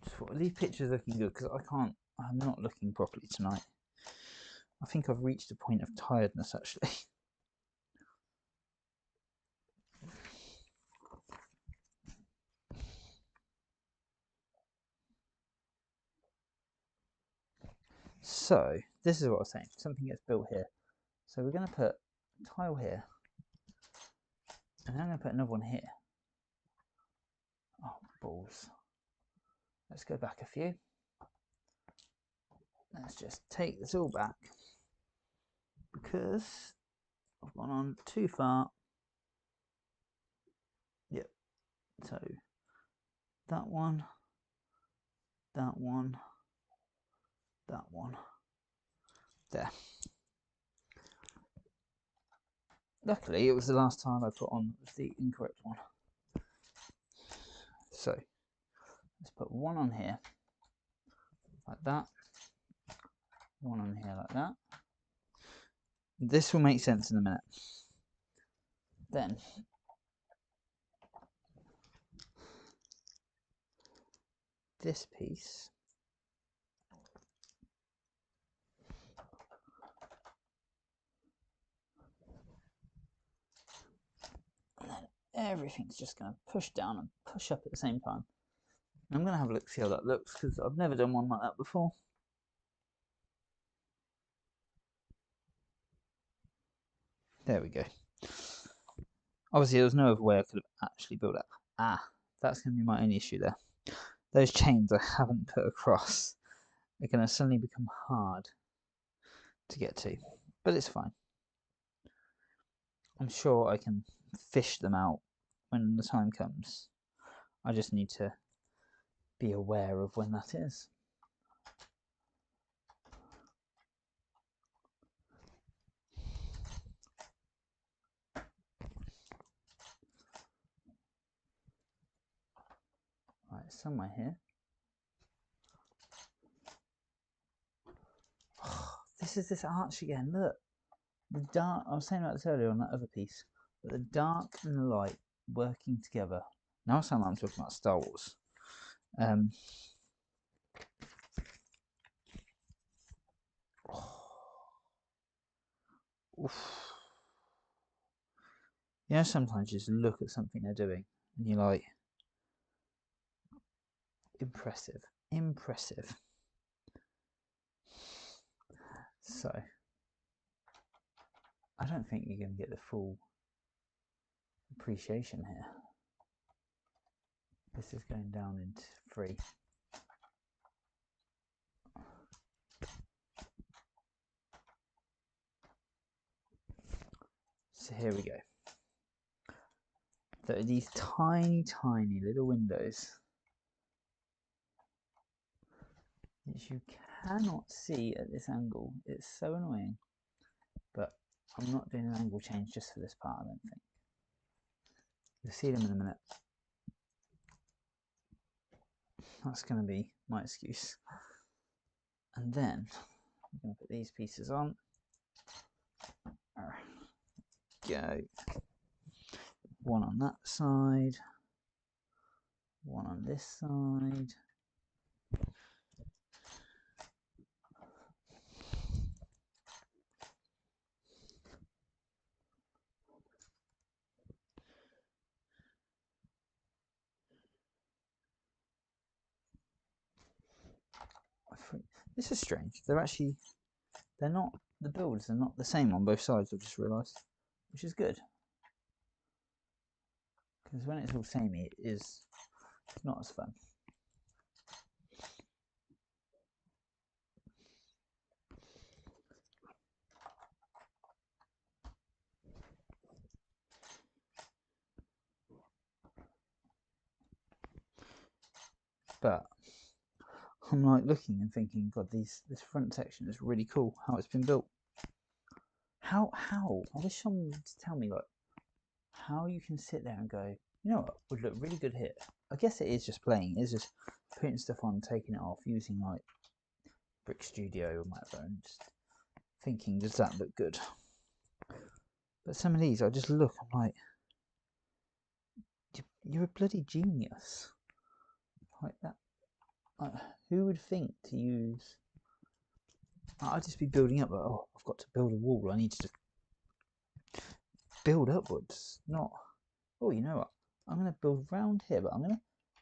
[SPEAKER 1] Just thought, these pictures are looking good because I'm not looking properly tonight. I think I've reached a point of tiredness actually. So this is what I was saying, something gets built here. So we're going to put a tile here, and then I'm going to put another one here. Oh, balls. Let's go back a few. Let's just take this all back, because I've gone on too far. Yep, so that one, that one, that one, there. Luckily, it was the last tile I put on was the incorrect one. So let's put one on here, like that. One on here, like that. This will make sense in a minute. Then this piece and then everything's just going to push down and push up at the same time. And I'm going to have a look, see how that looks, because I've never done one like that before. There we go. Obviously, there was no other way I could have actually built it. That's going to be my only issue there. Those chains I haven't put across are going to suddenly become hard to get to, but it's fine. I'm sure I can fish them out when the time comes. I just need to be aware of when that is. Right, somewhere here. Oh, this is this arch again. Look, the dark. I was saying about this earlier on that other piece, but the dark and the light working together. Now I sound like I'm talking about Star Wars. You know, sometimes you just look at something they're doing and you're like, impressive, impressive. So, I don't think you're going to get the full appreciation here. This is going down into 3. So here we go. There are these tiny, tiny little windows which you cannot see at this angle. It's so annoying, but I'm not doing an angle change just for this part, I don't think. You'll see them in a minute. That's going to be my excuse. And then I'm going to put these pieces on. Go. one on that side, one on this side. This is strange. They're not, the builds are not the same on both sides, I've just realised, which is good. Because when it's all samey, it's not as fun. But I'm like looking and thinking, God, this front section is really cool, how it's been built. How? I wish someone would tell me, like, how you can sit there and go, you know what would look really good here. I guess it is just playing. It's just putting stuff on, taking it off, using like Brick Studio or whatever, and just thinking, does that look good? But some of these, I just look, I'm like, you're a bloody genius. Like that. Like, who would think to use? I'd just be building up. Like, oh, I've got to build a wall. I need to build upwards, not. Oh, you know what? I'm going to build round here, but I'm going to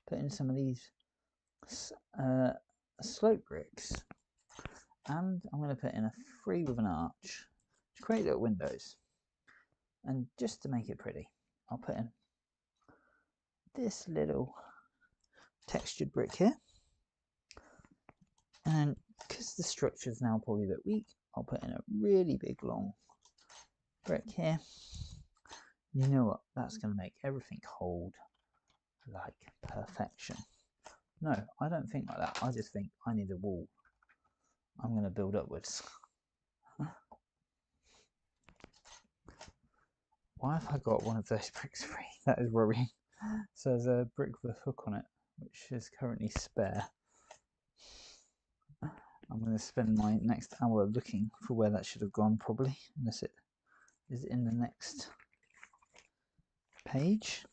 [SPEAKER 1] put in some of these slope bricks, and I'm going to put in a 3 with an arch to create little windows. And just to make it pretty, I'll put in this little textured brick here. And because the structure is now probably a bit weak, I'll put in a really big long brick here. You know what? That's going to make everything hold like perfection. No, I don't think like that. I just think I need a wall. I'm going to build upwards. Why have I got one of those bricks free? That is worrying. So there's a brick with a hook on it, which is currently spare. I'm going to spend my next hour looking for where that should have gone, probably, unless it is in the next page.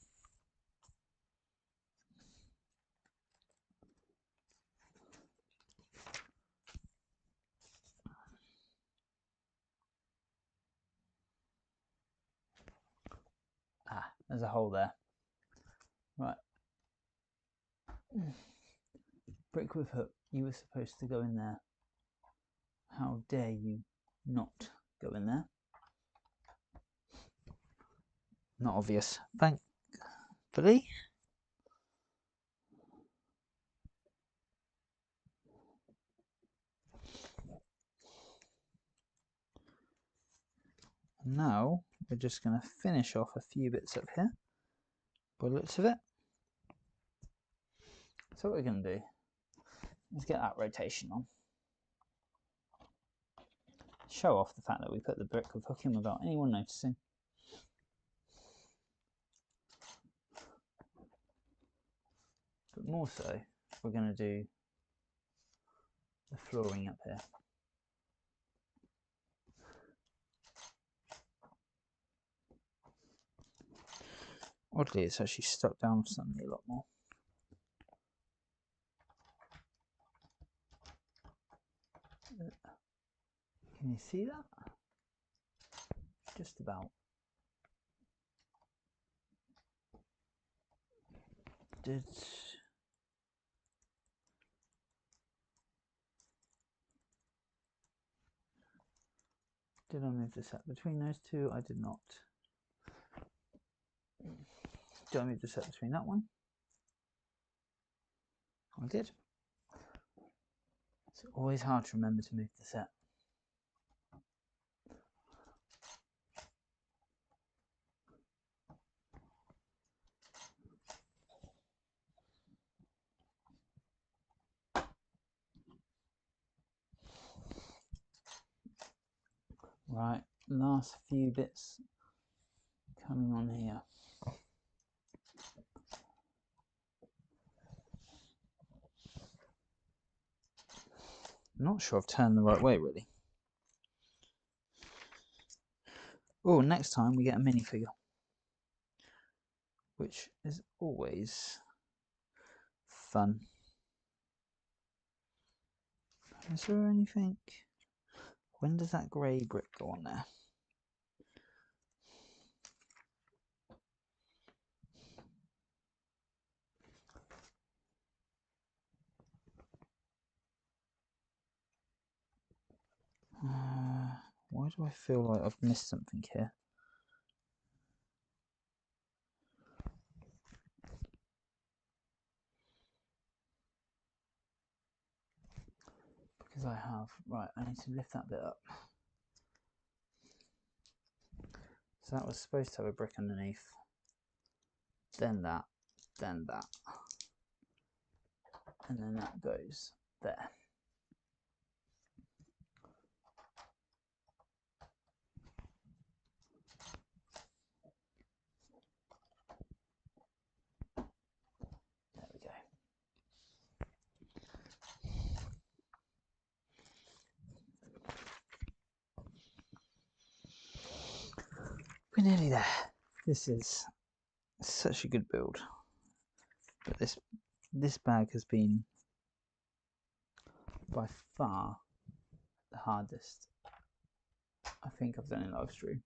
[SPEAKER 1] Ah, there's a hole there. Right. Brick with hook, you were supposed to go in there. How dare you not go in there? Not obvious, thankfully. Now we're just going to finish off a few bits up here by the looks of it. So what we're going to do is get that rotation on. Show off the fact that we put the brick with hook in without anyone noticing. But more so, we're going to do the flooring up here. Oddly, it's actually stuck down suddenly a lot more. Can you see that? Just about. Did I move the set between those two? I did not. Did I move the set between that one? I did. It's always hard to remember to move the set. Right, last few bits coming on here. I'm not sure I've turned the right way, really. Oh, next time we get a minifigure. which is always fun. Is there anything? When does that grey brick go on there? Why do I feel like I've missed something here? Because I have. Right, I need to lift that bit up. So that was supposed to have a brick underneath. Then that. Then that. And then that goes there. There we go. We're nearly there. This is such a good build. But this bag has been by far the hardest I think I've done in live stream.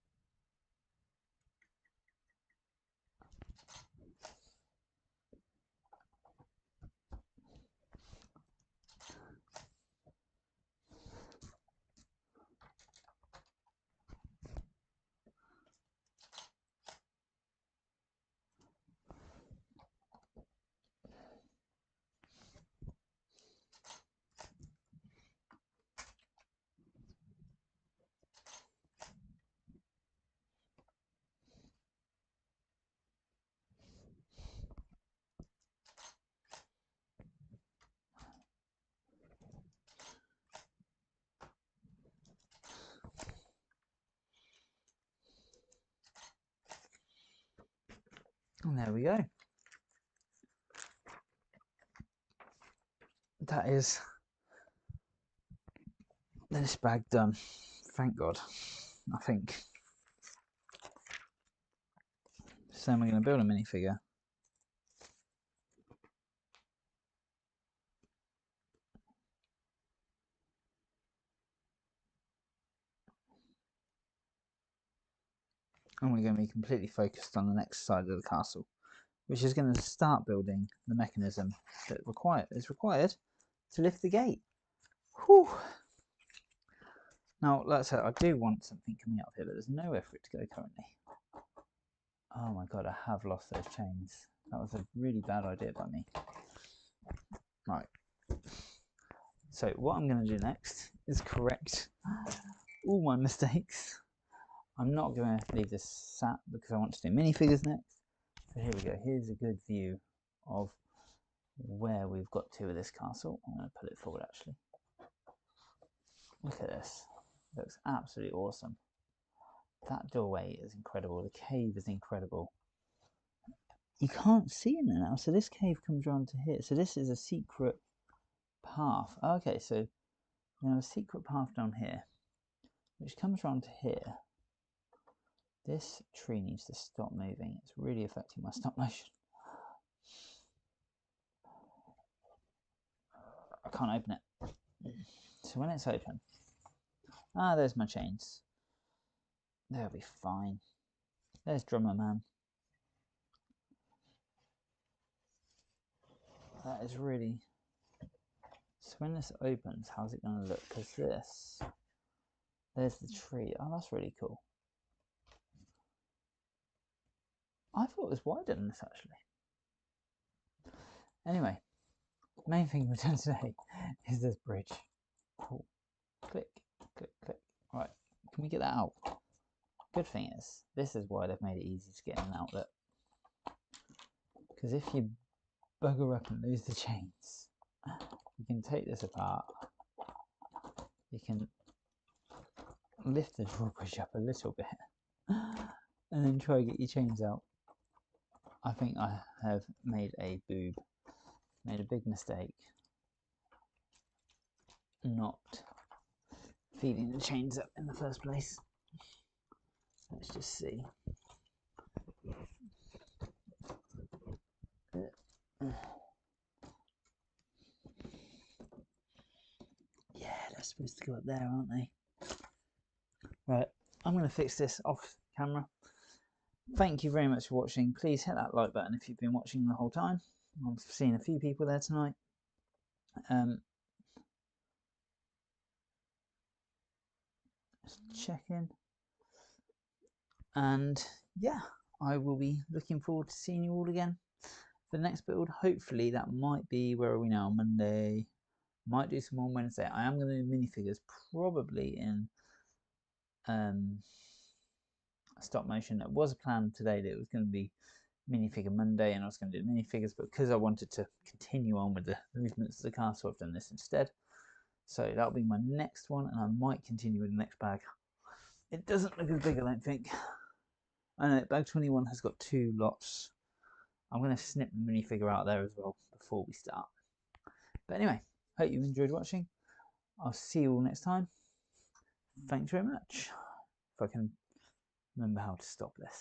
[SPEAKER 1] And there we go. That is this bag done. Thank God. I think. So am I going to build a minifigure? And we're going to be completely focused on the next side of the castle, which is going to start building the mechanism that is required to lift the gate. Whew. Now, like I said, I do want something coming out of here, but there's nowhere for it to go currently. Oh my God, I have lost those chains. That was a really bad idea by me. Right. So what I'm going to do next is correct all my mistakes. I'm not going to leave this sat because I want to do minifigures next. So here we go. Here's a good view of where we've got to with this castle. I'm going to pull it forward actually. Look at this. It looks absolutely awesome. That doorway is incredible. The cave is incredible. You can't see in there now. So this cave comes around to here. So this is a secret path. Okay, so we have a secret path down here, which comes around to here. This tree needs to stop moving. It's really affecting my stop motion. I can't open it. So when it's open, there's my chains. They'll be fine. There's Drummer Man. That is really... So when this opens, how's it going to look? Because there's the tree. Oh, that's really cool. I thought it was wider than this actually. Anyway, the main thing we're doing today is this bridge. Cool. Click, click, click. Right, can we get that out? Good thing is, this is why they've made it easy to get in and out. Look, because if you bugger up and lose the chains, you can take this apart. You can lift the drawbridge up a little bit, and then try to get your chains out. I think I have made a boob, made a big mistake, not feeding the chains up in the first place. Let's just see. supposed to go up there, aren't they? Right, I'm going to fix this off camera. Thank you very much for watching. Please hit that like button if you've been watching the whole time. I've seen a few people there tonight. Just check in. And yeah, I will be looking forward to seeing you all again for the next build. Hopefully that might be, where are we now, Monday. Might do some on Wednesday. I am going to do minifigures probably in stop motion. It was a plan today that it was going to be minifigure Monday and I was going to do minifigures, but because I wanted to continue on with the movements of the castle, I've done this instead. So that'll be my next one, and I might continue with the next bag. It doesn't look as big, I don't think. I know bag 21 has got 2 lots. I'm going to snip the minifigure out there as well before we start. But anyway, hope you enjoyed watching. I'll see you all next time. Thanks very much. If I can remember how to stop this.